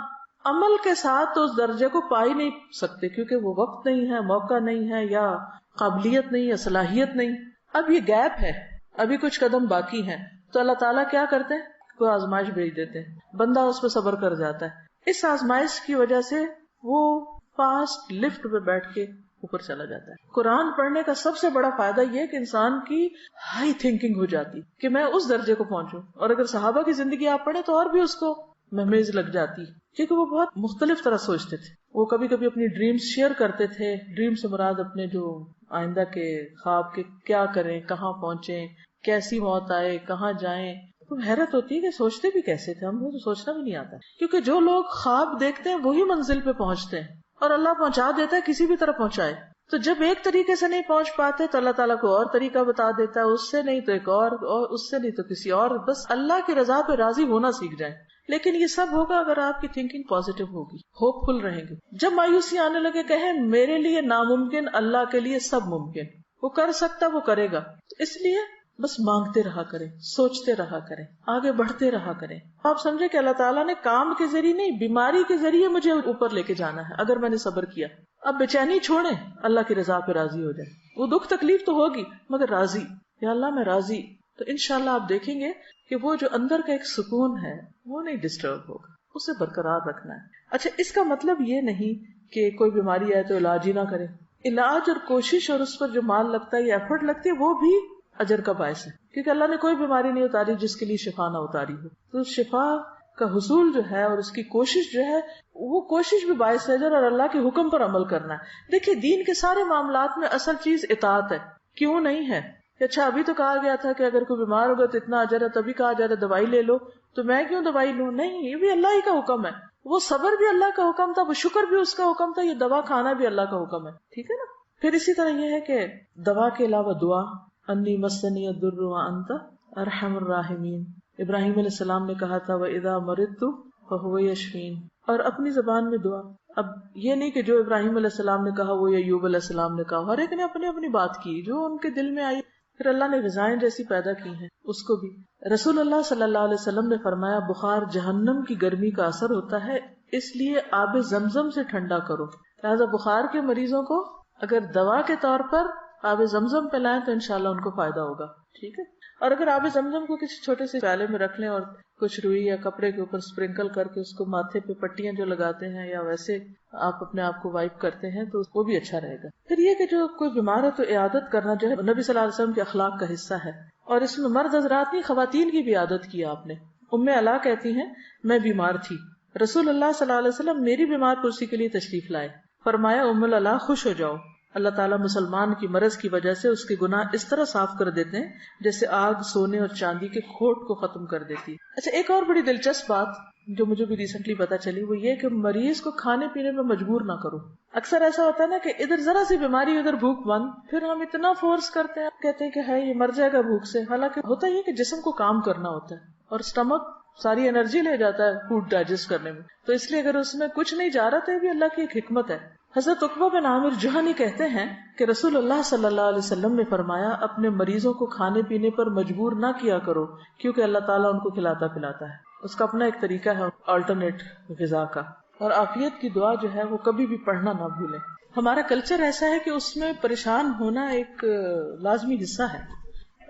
عمل کے ساتھ تو اس درجے کو پا ہی نہیں سکتے کیونکہ وہ وقت نہیں ہے، موقع نہیں ہے، یا قابلیت نہیں یا صلاحیت نہیں. اب یہ گیپ ہے، ابھی کچھ قدم باقی ہیں، تو اللہ تعالیٰ کیا کرتے ہیں؟ کوئی آزمائش بھیج دیتے ہیں، بندہ اس پہ صبر کر جاتا ہے. اس آزمائش کی وجہ سے وہ فاسٹ لفٹ پہ بیٹھ کے اوپر چلا جاتا ہے. قرآن پڑھنے کا سب سے بڑا فائدہ یہ کہ انسان کی ہائی تھنکنگ ہو جاتی کہ میں اس درجے کو پہنچوں. اور اگر صحابہ کی زندگی آپ پڑھیں تو اور بھی اس کو مہمیز لگ جاتی، کیونکہ وہ بہت مختلف طرح سوچتے تھے. وہ کبھی کبھی اپنی ڈریمز شیئر کرتے تھے. ڈریم سے مراد اپنے جو آئندہ کے خواب کے، کیا کریں، کہاں پہنچیں، کیسی موت آئے، کہاں جائیں. تو حیرت ہوتی ہے کہ سوچتے بھی کیسے تھے، ہم کو تو سوچنا بھی نہیں آتا. کیونکہ جو لوگ خواب دیکھتے ہیں وہی منزل پہ پہنچتے ہیں، اور اللہ پہنچا دیتا ہے، کسی بھی طرح پہنچائے. تو جب ایک طریقے سے نہیں پہنچ پاتے تو اللہ تعالیٰ کو اور طریقہ بتا دیتا ہے، اس سے نہیں تو ایک اور اس سے نہیں تو کسی اور. بس اللہ کی رضا پہ راضی ہونا سیکھ جائیں. لیکن یہ سب ہوگا اگر آپ کی تھنکنگ پازیٹیو ہوگی، ہوپ فل رہیں گے. جب مایوسی آنے لگے کہیں میرے لیے ناممکن، اللہ کے لیے سب ممکن، وہ کر سکتا وہ کرے گا. تو اس لیے بس مانگتے رہا کریں، سوچتے رہا کریں، آگے بڑھتے رہا کریں. آپ سمجھے کہ اللہ تعالیٰ نے کام کے ذریعے نہیں، بیماری کے ذریعے مجھے اوپر لے کے جانا ہے اگر میں نے صبر کیا. اب بے چینی چھوڑیں، اللہ کی رضا پہ راضی ہو جائیں. وہ دکھ تکلیف تو ہوگی مگر راضی، یا اللہ میں راضی. تو انشاءاللہ آپ دیکھیں گے کہ وہ جو اندر کا ایک سکون ہے وہ نہیں ڈسٹرب ہوگا، اسے برقرار رکھنا ہے. اچھا، اس کا مطلب یہ نہیں کہ کوئی بیماری آئے تو علاج ہی نہ کریں. علاج اور کوشش اور اس پر جو مال لگتا ہے یا ایفرٹ لگتی ہے وہ بھی اجر کا باعث ہے، کیونکہ اللہ نے کوئی بیماری نہیں اتاری جس کے لیے شفا نہ اتاری ہو. تو شفا کا حصول جو ہے اور اس کی کوشش جو ہے وہ کوشش بھی باعث اجر، اور اللہ کے حکم پر عمل کرنا ہے. دیکھیے دین کے سارے معاملات میں اصل چیز اطاعت ہے. کیوں نہیں ہے کہ اچھا ابھی تو کہا گیا تھا کہ اگر کوئی بیمار ہوگا تو اتنا اجر ہے، تبھی کہا جا رہا ہے دوائی لے لو، تو میں کیوں دوائی لوں؟ نہیں، یہ بھی اللہ ہی کا حکم ہے. وہ صبر بھی اللہ کا حکم تھا، وہ شکر بھی اس کا حکم تھا، یہ دوا کھانا بھی اللہ کا حکم ہے. ٹھیک ہے نا. پھر اسی طرح یہ ہے کہ دوا کے علاوہ دعا، انی مسنی الضر وانت ارحم الراحمین. ابراہیم علیہ السلام نے کہا تھا وَإِذَا مَرِضْتُ فَهُوَ يَشْفِينِ. اور اپنی زبان میں دعا. اب یہ نہیں کہ جو ابراہیم علیہ السلام نے کہا وہ ایوب علیہ السلام نے کہا، ہر ایک نے اپنی اپنی بات کی جو ان کے دل میں آئی. پھر اللہ نے غذائیں جیسی پیدا کی ہیں اس کو بھی. رسول اللہ صلی اللہ علیہ وسلم نے فرمایا بخار جہنم کی گرمی کا اثر ہوتا ہے، اس لیے آب زمزم سے ٹھنڈا کرو. لہٰذا بخار کے مریضوں کو اگر دوا کے طور پر آب زمزم پلائیں تو انشاءاللہ ان کو فائدہ ہوگا. ٹھیک ہے. اور اگر آب زمزم کو کسی چھوٹے سے پیالے میں رکھ لیں اور کچھ روئی یا کپڑے کے اوپر اسپرنکل کر کے اس کو ماتھے پہ پٹیاں جو لگاتے ہیں یا ویسے آپ اپنے آپ کو وائپ کرتے ہیں تو وہ بھی اچھا رہے گا. پھر یہ کہ جو کوئی بیمار ہے تو عیادت کرنا جو ہے نبی صلی اللہ علیہ وسلم کے اخلاق کا حصہ ہے، اور اس میں مرد حضرات نہیں خواتین کی بھی عادت کی آپ نے. ام علا کہتی ہیں میں بیمار تھی، رسول اللہ صلی اللہ علیہ وسلم میری بیمار پرسی کے لیے تشریف لائے. فرمایا ام العلا خوش ہو جاؤ، اللہ تعالیٰ مسلمان کی مرض کی وجہ سے اس کے گناہ اس طرح صاف کر دیتے ہیں جیسے آگ سونے اور چاندی کے کھوٹ کو ختم کر دیتی ہے. اچھا، ایک اور بڑی دلچسپ بات جو مجھے بھی ریسنٹلی پتا چلی وہ یہ کہ مریض کو کھانے پینے میں مجبور نہ کرو. اکثر ایسا ہوتا ہے نا کہ ادھر ذرا سی بیماری ادھر بھوک بند، پھر ہم اتنا فورس کرتے ہیں، کہتے ہیں کہ ہے یہ مر جائے گا بھوک سے. حالانکہ ہوتا یہ کہ جسم کو کام کرنا ہوتا ہے اور اسٹمک ساری انرجی لے جاتا ہے فوڈ ڈائجسٹ کرنے میں. تو اس لیے اگر اس میں کچھ نہیں جا رہا تو یہ بھی اللہ کی ایک حکمت ہے. حضرت عقبہ بن عامر جہنی کہتے ہیں کہ رسول اللہ صلی اللہ علیہ وسلم نے فرمایا اپنے مریضوں کو کھانے پینے پر مجبور نہ کیا کرو کیونکہ اللہ تعالیٰ ان کو کھلاتا پلاتا ہے. اس کا اپنا ایک طریقہ ہے آلٹرنیٹ غذا کا. اور عافیت کی دعا جو ہے وہ کبھی بھی پڑھنا نہ بھولیں. ہمارا کلچر ایسا ہے کہ اس میں پریشان ہونا ایک لازمی حصہ ہے.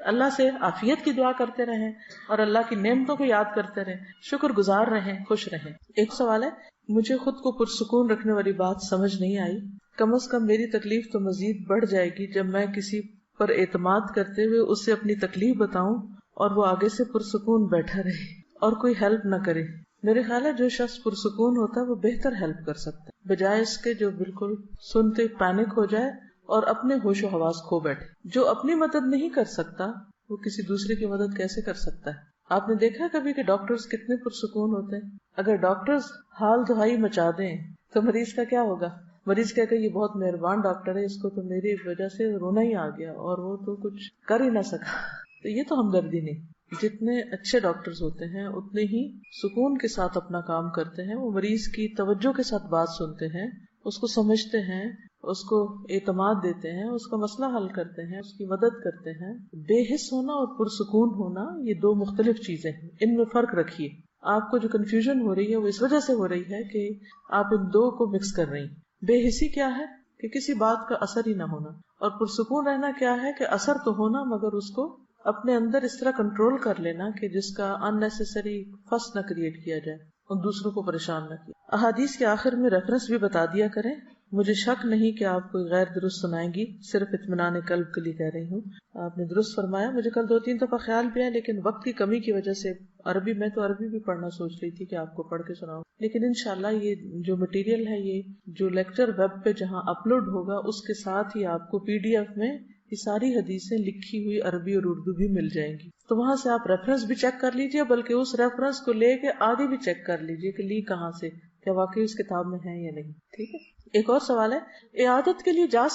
اللہ سے عافیت کی دعا کرتے رہیں اور اللہ کی نعمتوں کو یاد کرتے رہیں، شکر گزار رہیں، خوش رہیں. ایک سوال ہے، مجھے خود کو پرسکون رکھنے والی بات سمجھ نہیں آئی. کم از کم میری تکلیف تو مزید بڑھ جائے گی جب میں کسی پر اعتماد کرتے ہوئے اسے اپنی تکلیف بتاؤں اور وہ آگے سے پرسکون بیٹھا رہے اور کوئی ہیلپ نہ کرے. میرے خیال ہے جو شخص پرسکون ہوتا ہے وہ بہتر ہیلپ کر سکتا ہے بجائے اس کے جو بالکل سنتے پینک ہو جائے اور اپنے ہوش و حواس کھو بیٹھے. جو اپنی مدد نہیں کر سکتا وہ کسی دوسرے کی مدد کیسے کر سکتا ہے؟ آپ نے دیکھا کبھی کہ ڈاکٹرز کتنے پرسکون ہوتے ہیں؟ اگر ڈاکٹرز حال دہائی مچا دیں تو مریض کا کیا ہوگا؟ مریض کہے کہ یہ بہت مہربان ڈاکٹر ہے، اس کو تو میری وجہ سے رونا ہی آ گیا اور وہ تو کچھ کر ہی نہ سکا. تو یہ تو ہمدردی نہیں. جتنے اچھے ڈاکٹرز ہوتے ہیں اتنے ہی سکون کے ساتھ اپنا کام کرتے ہیں. وہ مریض کی توجہ کے ساتھ بات سنتے ہیں، اس کو سمجھتے ہیں، اس کو اعتماد دیتے ہیں، اس کا مسئلہ حل کرتے ہیں، اس کی مدد کرتے ہیں. بے حس ہونا اور پرسکون ہونا یہ دو مختلف چیزیں ہیں، ان میں فرق رکھیے. آپ کو جو کنفیوژن ہو رہی ہے وہ اس وجہ سے ہو رہی ہے کہ آپ ان دو کو مکس کر رہی ہیں. بے حسی کیا ہے کہ کسی بات کا اثر ہی نہ ہونا، اور پرسکون رہنا کیا ہے کہ اثر تو ہونا مگر اس کو اپنے اندر اس طرح کنٹرول کر لینا کہ جس کا ان نیسیسری فس نہ کریٹ کیا جائے اور دوسروں کو پریشان نہ کیا. احادیث کے آخر میں ریفرنس بھی بتا دیا کریں. مجھے شک نہیں کہ آپ کوئی غیر درست سنائیں گی، صرف اطمینان قلب کے لیے کہہ رہی ہوں. آپ نے درست فرمایا. مجھے کل 2-3 دفعہ خیال بھی ہے لیکن وقت کی کمی کی وجہ سے میں تو عربی بھی پڑھنا سوچ رہی تھی کہ آپ کو پڑھ کے سناؤں، لیکن انشاءاللہ یہ جو مٹیریل ہے، یہ جو لیکچر ویب پہ جہاں اپلوڈ ہوگا اس کے ساتھ ہی آپ کو PDF میں یہ ساری حدیثیں لکھی ہوئی عربی اور اردو بھی مل جائیں گی. تو وہاں سے آپ ریفرنس بھی چیک کر لیجئے، بلکہ اس ریفرنس کو لے کے آگے بھی چیک کر لیجئے کہ لی کہاں سے، کیا واقعی اس کتاب میں ہے یا نہیں. ٹھیک ہے. ایک اور سوال ہے، عیادت کے لیے جا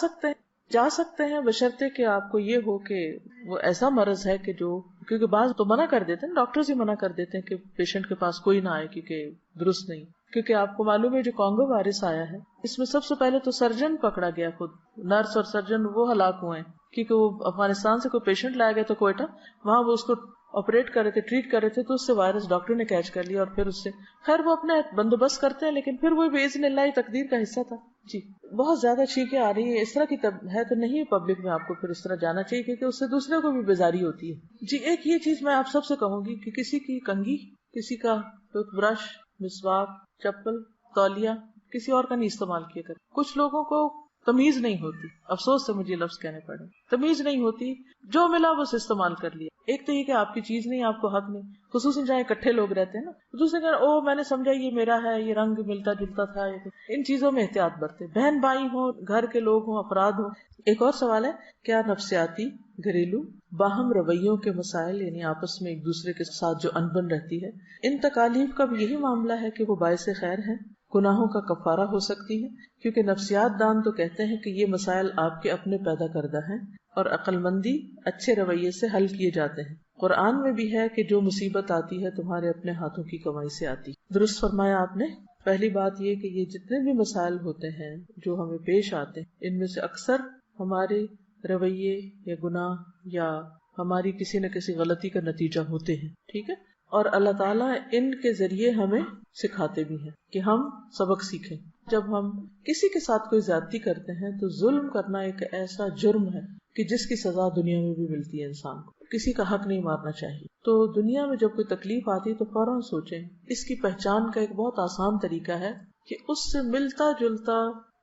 سکتے ہیں بشرطے کہ آپ کو یہ ہو کہ وہ ایسا مرض ہے کہ جو، کیونکہ بعض تو منع کر دیتے ہیں، ڈاکٹرز ہی منع کر دیتے ہیں کہ پیشنٹ کے پاس کوئی نہ آئے کیونکہ درست نہیں. کیونکہ آپ کو معلوم ہے جو کانگو وائرس آیا ہے اس میں سب سے پہلے تو سرجن پکڑا گیا، خود نرس اور سرجن وہ ہلاک ہوئے ہیں کیونکہ وہ افغانستان سے کوئی پیشنٹ لایا گیا تو کوئٹہ، وہاں وہ اس کو آپریٹ کر رہے تھے، ٹریٹ کر رہے تھے، تو اس سے وائرس ڈاکٹر نے کیچ کر لیا اور پھر اس سے خیر وہ اپنا بندوبست کرتے ہیں، لیکن پھر وہ باذن اللہ تقدیر کا حصہ تھا. جی بہت زیادہ چھینکیں آ رہی ہیں، اس طرح کی ہے تو نہیں پبلک میں آپ کو پھر اس طرح جانا چاہیے کیونکہ اس سے دوسرے کو بھی بیزاری ہوتی ہے. جی ایک یہ چیز میں آپ سب سے کہوں گی کہ کسی کی کنگھی، کسی کا ٹوتھ برش، مسواک، چپل، تولیہ کسی اور کا نہیں استعمال کیا کرے. کچھ لوگوں کو تمیز نہیں ہوتی، افسوس سے مجھے لفظ کہنے پڑے، تمیز نہیں ہوتی، جو ملا بس استعمال کر لیا. ایک تو یہ کہ آپ کی چیز نہیں، آپ کو حق نہیں، خصوصاً جہاں اکٹھے لوگ رہتے ہیں نا. دوسرے کہ میں نے سمجھا یہ میرا ہے، یہ رنگ ملتا جلتا تھا. ان چیزوں میں احتیاط برتے، بہن بھائی ہوں، گھر کے لوگ ہوں، افراد ہوں. ایک اور سوال ہے، کیا نفسیاتی، گھریلو، باہم رویوں کے مسائل یعنی آپس میں ایک دوسرے کے ساتھ جو انبن رہتی ہے، ان تکالیف کا بھی یہی معاملہ ہے کہ وہ باعث خیر ہیں، گناہوں کا کفارہ ہو سکتی ہے؟ کیونکہ نفسیات دان تو کہتے ہیں کہ یہ مسائل آپ کے اپنے پیدا کردہ ہیں اور عقل مندی اچھے رویے سے حل کیے جاتے ہیں. قرآن میں بھی ہے کہ جو مصیبت آتی ہے تمہارے اپنے ہاتھوں کی کمائی سے آتی. درست فرمایا آپ نے. پہلی بات یہ کہ یہ جتنے بھی مسائل ہوتے ہیں جو ہمیں پیش آتے ہیں، ان میں سے اکثر ہمارے رویے یا گناہ یا ہماری کسی نہ کسی غلطی کا نتیجہ ہوتے ہیں. ٹھیک ہے. اور اللہ تعالیٰ ان کے ذریعے ہمیں سکھاتے بھی ہیں کہ ہم سبق سیکھیں. جب ہم کسی کے ساتھ کوئی زیادتی کرتے ہیں تو ظلم کرنا ایک ایسا جرم ہے کہ جس کی سزا دنیا میں بھی ملتی ہے انسان کو. کسی کا حق نہیں مارنا چاہیے. تو دنیا میں جب کوئی تکلیف آتی تو فوراً سوچیں. اس کی پہچان کا ایک بہت آسان طریقہ ہے کہ اس سے ملتا جلتا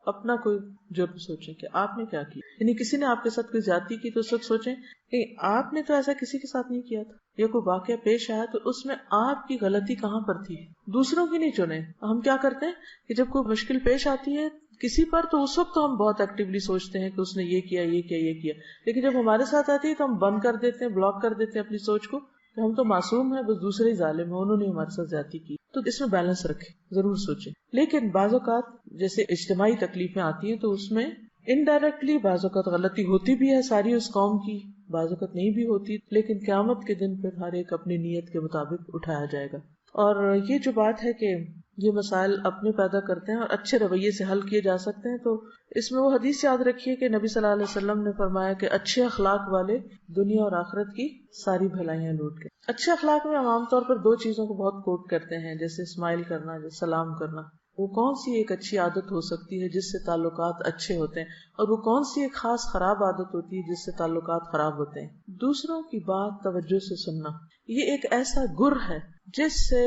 اپنا کوئی جرم سوچیں کہ آپ نے کیا کیا. یعنی کسی نے آپ کے ساتھ کوئی زیادتی کی تو اس وقت سوچیں کہ آپ نے تو ایسا کسی کے ساتھ نہیں کیا تھا. یا کوئی واقعہ پیش آیا تو اس میں آپ کی غلطی کہاں پر تھی، دوسروں کی نہیں چنیں. ہم کیا کرتے ہیں کہ جب کوئی مشکل پیش آتی ہے کسی پر تو اس وقت تو ہم بہت ایکٹیولی سوچتے ہیں کہ اس نے یہ کیا یہ کیا یہ کیا، لیکن جب ہمارے ساتھ آتی ہے تو ہم بند کر دیتے ہیں، بلاک کر دیتے ہیں اپنی سوچ کو کہ ہم تو معصوم ہیں، بس دوسرے ہی ظالم ہیں، انہوں نے ہمارے ساتھ زیادتی کی. تو اس میں بیلنس رکھیں، ضرور سوچیں. لیکن بعض اوقات جیسے اجتماعی تکلیفیں آتی ہیں تو اس میں انڈائریکٹلی بعض اوقات غلطی ہوتی بھی ہے ساری اس قوم کی، بعض اوقات نہیں بھی ہوتی، لیکن قیامت کے دن پھر ہر ایک اپنی نیت کے مطابق اٹھایا جائے گا. اور یہ جو بات ہے کہ یہ مسائل اپنے پیدا کرتے ہیں اور اچھے رویے سے حل کیے جا سکتے ہیں، تو اس میں وہ حدیث یاد رکھیے کہ نبی صلی اللہ علیہ وسلم نے فرمایا کہ اچھے اخلاق والے دنیا اور آخرت کی ساری بھلائیاں لوٹ کے. اچھے اخلاق میں ہم عام طور پر دو چیزوں کو بہت کوٹ کرتے ہیں، جیسے اسمائل کرنا، جیسے سلام کرنا. وہ کون سی ایک اچھی عادت ہو سکتی ہے جس سے تعلقات اچھے ہوتے ہیں، اور وہ کون سی ایک خاص خراب عادت ہوتی ہے جس سے تعلقات خراب ہوتے ہیں. دوسروں کی بات توجہ سے سننا، یہ ایک ایسا گر ہے جس سے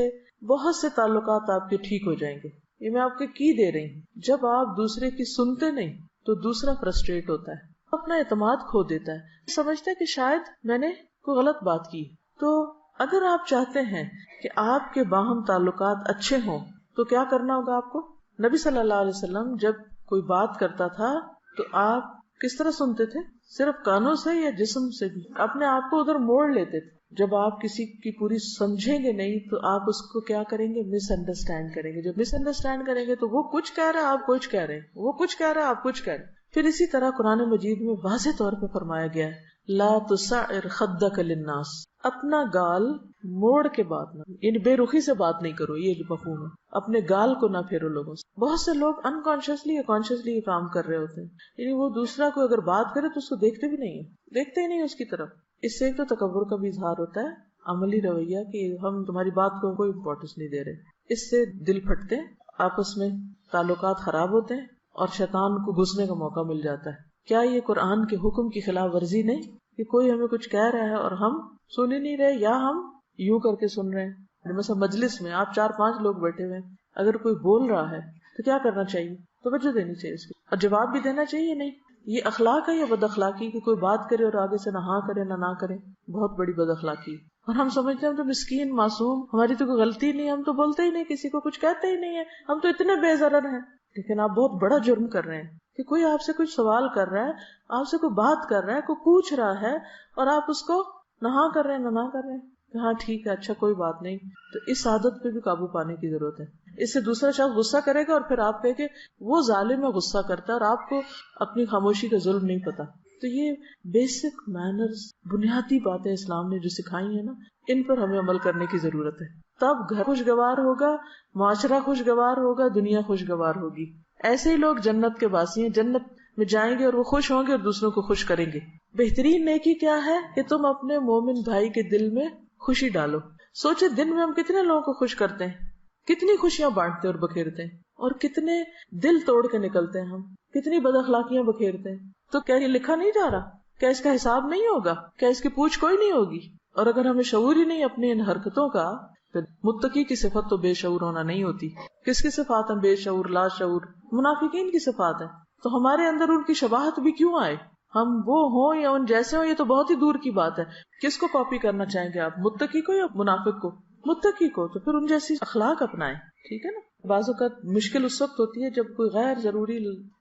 بہت سے تعلقات آپ کے ٹھیک ہو جائیں گے. یہ میں آپ کو کی دے رہی ہوں. جب آپ دوسرے کی سنتے نہیں تو دوسرا فرسٹریٹ ہوتا ہے، اپنا اعتماد کھو دیتا ہے، سمجھتا ہے کہ شاید میں نے کوئی غلط بات کی. تو اگر آپ چاہتے ہیں کہ آپ کے باہم تعلقات اچھے ہوں تو کیا کرنا ہوگا آپ کو؟ نبی صلی اللہ علیہ وسلم جب کوئی بات کرتا تھا تو آپ کس طرح سنتے تھے؟ صرف کانوں سے یا جسم سے بھی؟ اپنے آپ کو ادھر موڑ لیتے تھے. جب آپ کسی کی پوری سمجھیں گے نہیں تو آپ اس کو کیا کریں گے؟ مس انڈرسٹینڈ کریں گے. جب مس انڈرسٹینڈ کریں گے تو وہ کچھ کہہ رہا ہے، آپ کچھ کہہ رہے ہیں، وہ کچھ کہہ رہا ہے، آپ کچھ کہہ رہے ہیں. پھر اسی طرح قرآن مجید میں واضح طور پہ فرمایا گیا ہے لا تسعر خدک للناس، اپنا گال موڑ کے بات نہ، یعنی بے رخی سے بات نہیں کرو. یہ مفہوم ہے، اپنے گال کو نہ پھیرو لوگوں سے. بہت سے لوگ انکانشیسلی یا کانشیسلی یہ کام کر رہے ہوتے ہیں، یعنی وہ دوسرا کو اگر بات کرے تو اس کو دیکھتے بھی نہیں ہیں، دیکھتے ہی نہیں اس کی طرف. اس سے ایک تو تکبر کا بھی اظہار ہوتا ہے، عملی رویہ کہ ہم تمہاری بات کو کوئی امپورٹنس نہیں دے رہے. اس سے دل پھٹتے ہیں، آپس میں تعلقات خراب ہوتے ہیں اور شیطان کو گھسنے کا موقع مل جاتا ہے. کیا یہ قرآن کے حکم کی خلاف ورزی نہیں کہ کوئی ہمیں کچھ کہہ رہا ہے اور ہم سن ہی نہیں رہے، یا ہم یوں کر کے سن رہے ہیں؟ مثلا مجلس میں آپ 4-5 لوگ بیٹھے ہوئے ہیں، اگر کوئی بول رہا ہے تو کیا کرنا چاہیے؟ توجہ دینی چاہیے اس کی، اور جواب بھی دینا چاہیے. نہیں، یہ اخلاق ہے یا بد اخلاقی کہ کوئی بات کرے اور آگے سے نہ ہاں کرے نہ کرے؟ بہت بڑی بد اخلاقی. اور ہم سمجھتے ہیں ہم تو مسکین معصوم، ہماری تو کوئی غلطی نہیں، ہم تو بولتے ہی نہیں، کسی کو کچھ کہتے ہی نہیں ہے، ہم تو اتنے بے ضرر ہیں. لیکن آپ بہت بڑا جرم کر رہے ہیں کہ کوئی آپ سے کچھ سوال کر رہا ہے، آپ سے کوئی بات کر رہا ہے، کوئی پوچھ رہا ہے، اور آپ اس کو نہ ہاں کر رہے ہیں نہ کر رہے ہیں کہ ہاں ٹھیک ہے، اچھا کوئی بات نہیں. تو اس عادت پہ بھی قابو پانے کی ضرورت ہے. اس سے دوسرا شخص غصہ کرے گا اور پھر آپ کہے کہ وہ ظالم ہے، غصہ کرتا ہے، اور آپ کو اپنی خاموشی کا ظلم نہیں پتا. تو یہ بیسک مینرز، بنیادی باتیں اسلام نے جو سکھائی ہیں نا، ان پر ہمیں عمل کرنے کی ضرورت ہے. تب گھر خوشگوار ہوگا، معاشرہ خوشگوار ہوگا، دنیا خوشگوار ہوگی. ایسے ہی لوگ جنت کے باسی ہیں، جنت میں جائیں گے اور وہ خوش ہوں گے اور دوسروں کو خوش کریں گے. بہترین نیکی کیا ہے کہ تم اپنے مومن بھائی کے دل میں خوشی ڈالو. سوچے دن میں ہم کتنے لوگوں کو خوش کرتے ہیں، کتنی خوشیاں بانٹتے اور بکھیرتے ہیں، اور کتنے دل توڑ کے نکلتے ہیں ہم، کتنی بد اخلاقیاں بکھیرتے ہیں. تو کیا یہ لکھا نہیں جا رہا؟ کیا اس کا حساب نہیں ہوگا؟ کیا اس کی پوچھ کوئی نہیں ہوگی؟ اور اگر ہمیں شعور ہی نہیں اپنی ان حرکتوں کا، پھر متقی کی صفت تو بے شعور ہونا نہیں ہوتی. کس کی صفات ہیں؟ بے شعور، لا شعور، منافقین کی صفات ہیں. تو ہمارے اندر ان کی شباہت بھی کیوں آئے؟ ہم وہ ہوں یا ان جیسے ہوں، یہ تو بہت ہی دور کی بات ہے. کس کو کاپی کرنا چاہیں گے آپ؟ متقی کو یا منافق کو؟ متقی کو. تو پھر ان جیسی اخلاق اپنائیں. ٹھیک ہے نا. بعض اوقات مشکل اس وقت ہوتی ہے جب کوئی غیر ضروری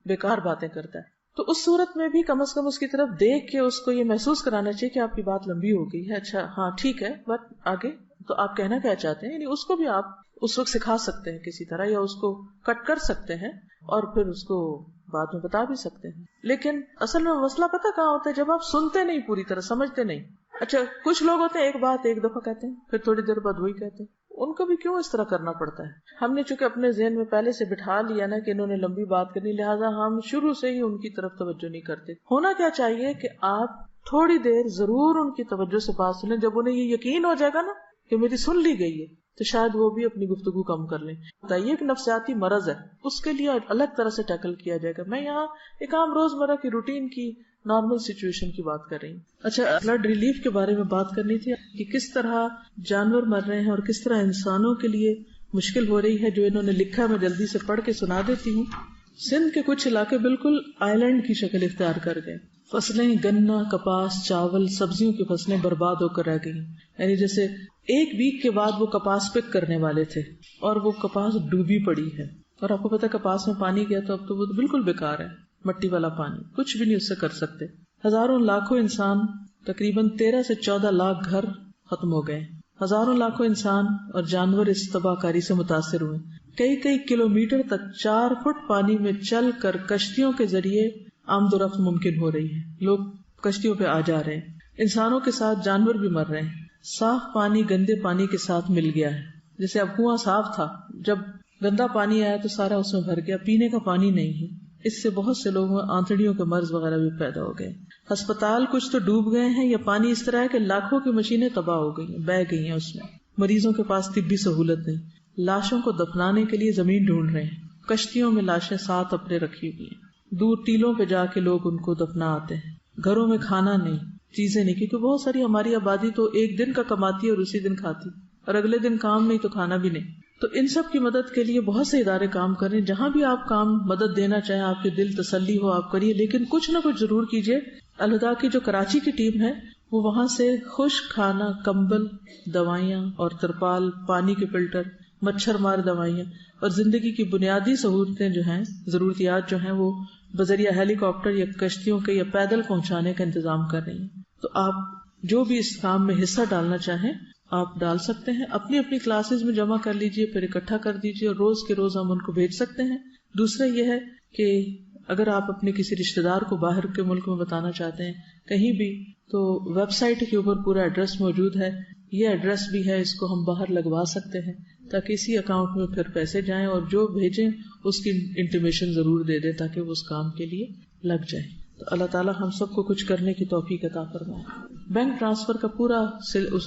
بیکار باتیں کرتا ہے، تو اس صورت میں بھی کم از کم اس کی طرف دیکھ کے اس کو یہ محسوس کرانا چاہیے کہ آپ کی بات لمبی ہو گئی ہے، اچھا ہاں ٹھیک ہے، بٹ آگے تو آپ کہنا کیا چاہتے ہیں. یعنی اس کو بھی آپ اس وقت سکھا سکتے ہیں کسی طرح، یا اس کو کٹ کر سکتے ہیں اور پھر اس کو بعد میں بتا بھی سکتے ہیں. لیکن اصل میں مسئلہ پتہ کہاں ہوتا ہے؟ جب آپ سنتے نہیں، پوری طرح سمجھتے نہیں. اچھا کچھ لوگ ہوتے ہیں ایک بات ایک دفعہ کہتے ہیں، پھر تھوڑی دیر بعد وہی کہتے ہیں. ان کو بھی کیوں اس طرح کرنا پڑتا ہے؟ ہم نے چونکہ اپنے ذہن میں پہلے سے بٹھا لیا نا کہ انہوں نے لمبی بات کرنی، لہٰذا ہم شروع سے ہی ان کی طرف توجہ نہیں کرتے. ہونا کیا چاہیے کہ آپ تھوڑی دیر ضرور ان کی توجہ سے بات سنیں. جب انہیں یہ یقین ہو جائے گا نا کہ میری سن لی گئی ہے تو شاید وہ بھی اپنی گفتگو کم کر لیں. یہ ایک نفسیاتی مرض ہے، اس کے لیے الگ طرح سے ٹیکل کیا جائے گا. میں یہاں ایک عام روزمرہ کی روٹین کی نارمل سچویشن کی بات کر رہی ہوں. اچھا فلڈ ریلیف کے بارے میں بات کرنی تھی کہ کس طرح جانور مر رہے ہیں اور کس طرح انسانوں کے لیے مشکل ہو رہی ہے. جو انہوں نے لکھا میں جلدی سے پڑھ کے سنا دیتی ہوں. سندھ کے کچھ علاقے بالکل آئی لینڈ کی شکل اختیار کر گئے. فصلیں گنا، کپاس، چاول، سبزیوں کی فصلیں برباد ہو کر رہ گئی. یعنی جیسے ایک ویک کے بعد وہ کپاس پک کرنے والے تھے اور وہ کپاس ڈوبی پڑی ہے. اور آپ کو پتا کپاس میں پانی گیا تو اب تو وہ بالکل بیکار ہے، مٹی والا پانی، کچھ بھی نہیں اس سے کر سکتے. ہزاروں لاکھوں انسان، تقریباً 13 سے 14 لاکھ گھر ختم ہو گئے. ہزاروں لاکھوں انسان اور جانور اس تباہ کاری سے متاثر ہوئے. کئی کلومیٹر تک 4 فٹ پانی میں چل کر کشتیوں کے ذریعے آمد و رفت ممکن ہو رہی ہے. لوگ کشتیوں پہ آ جا رہے ہیں، انسانوں کے ساتھ جانور بھی مر رہے ہیں. صاف پانی گندے پانی کے ساتھ مل گیا ہے. جیسے اب کنواں صاف تھا، جب گندا پانی آیا تو سارا اس میں بھر گیا، پینے کا پانی نہیں ہے. اس سے بہت سے لوگوں میں آنتڑیوں کے مرض وغیرہ بھی پیدا ہو گئے. ہسپتال کچھ تو ڈوب گئے ہیں، یا پانی اس طرح ہے کہ لاکھوں کی مشینیں تباہ ہو گئی ہیں، بہہ گئی ہیں اس میں. مریضوں کے پاس طبی سہولت نہیں. لاشوں کو دفنانے کے لیے زمین ڈھونڈ رہے ہیں. کشتیوں میں لاشیں ساتھ اپنے رکھی ہوئی ہیں. دور ٹیلوں پہ جا کے لوگ ان کو دفنا آتے ہیں. گھروں میں کھانا نہیں، چیزیں نہیں، کیونکہ بہت ساری ہماری آبادی تو ایک دن کا کماتی ہے اور اسی دن کھاتی، اور اگلے دن کام نہیں تو کھانا بھی نہیں. تو ان سب کی مدد کے لیے بہت سے ادارے کام کر رہے ہیں. جہاں بھی آپ کام مدد دینا چاہیں، آپ کے دل تسلی ہو، آپ کریے، لیکن کچھ نہ کچھ ضرور کیجیے. الہدا کی جو کراچی کی ٹیم ہے وہ وہاں سے خشک کھانا، کمبل، دوائیاں اور ترپال، پانی کے فلٹر، مچھر مار دوائیاں اور زندگی کی بنیادی سہولتیں جو ہیں، ضروریات جو ہیں، وہ بذریعہ ہیلی کاپٹر یا کشتیوں کے یا پیدل پہنچانے کا انتظام کر رہی ہیں. تو آپ جو بھی اس کام میں حصہ ڈالنا چاہیں آپ ڈال سکتے ہیں. اپنی اپنی کلاسز میں جمع کر لیجئے، پھر اکٹھا کر دیجئے اور روز کے روز ہم ان کو بھیج سکتے ہیں. دوسرا یہ ہے کہ اگر آپ اپنے کسی رشتہ دار کو باہر کے ملک میں بتانا چاہتے ہیں کہیں بھی، تو ویب سائٹ کے اوپر پورا ایڈریس موجود ہے. یہ ایڈریس بھی ہے، اس کو ہم باہر لگوا سکتے ہیں تاکہ اسی اکاؤنٹ میں پھر پیسے جائیں، اور جو بھیجیں اس کی انٹیمیشن ضرور دے دیں تاکہ وہ اس کام کے لیے لگ جائیں. تو اللہ تعالیٰ ہم سب کو کچھ کرنے کی توفیق عطا فرمائے. بینک ٹرانسفر کا پورا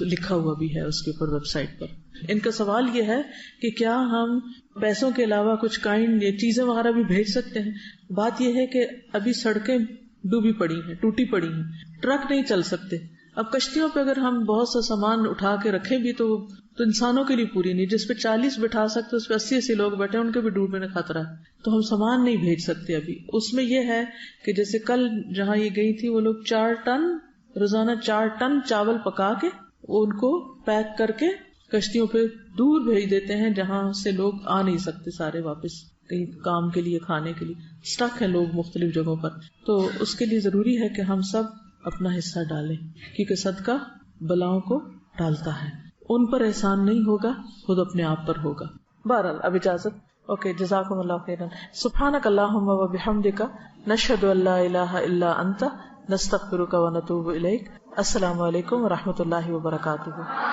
لکھا ہوا بھی ہے اس کے اوپر ویب سائٹ پر. ان کا سوال یہ ہے کہ کیا ہم پیسوں کے علاوہ کچھ کائنڈ یا چیزیں وغیرہ بھی بھیج سکتے ہیں. بات یہ ہے کہ ابھی سڑکیں ڈوبی پڑی ہیں، ٹوٹی پڑی ہیں، ٹرک نہیں چل سکتے. اب کشتیوں پہ اگر ہم بہت سا سامان اٹھا کے رکھیں بھی تو انسانوں کے لیے پوری نہیں. جس پہ 40 بٹھا سکتے اس پہ 80 لوگ بیٹھے، ان کے بھی ڈوبنے کا خطرہ ہے. تو ہم سامان نہیں بھیج سکتے ابھی. اس میں یہ ہے کہ جیسے کل جہاں یہ گئی تھی، وہ لوگ 4 ٹن روزانہ 4 ٹن چاول پکا کے ان کو پیک کر کے کشتیوں پہ دور بھیج دیتے ہیں، جہاں سے لوگ آ نہیں سکتے سارے واپس کہیں کام کے لیے، کھانے کے لیے. اسٹک ہیں لوگ مختلف جگہوں پر. تو اس کے لیے ضروری ہے کہ ہم سب اپنا حصہ ڈالیں، کیونکہ صدقہ بلاؤں کو ٹالتا ہے. ان پر احسان نہیں ہوگا، خود اپنے آپ پر ہوگا. بہرحال اب اجازت. اوکے، جزاکم اللہ خیرا. سبحانک اللہم و بحمدک، نشہد ان لا الہ الا انت، نستغفرک و نتوب الیک. السلام علیکم و رحمۃ اللہ وبرکاتہ.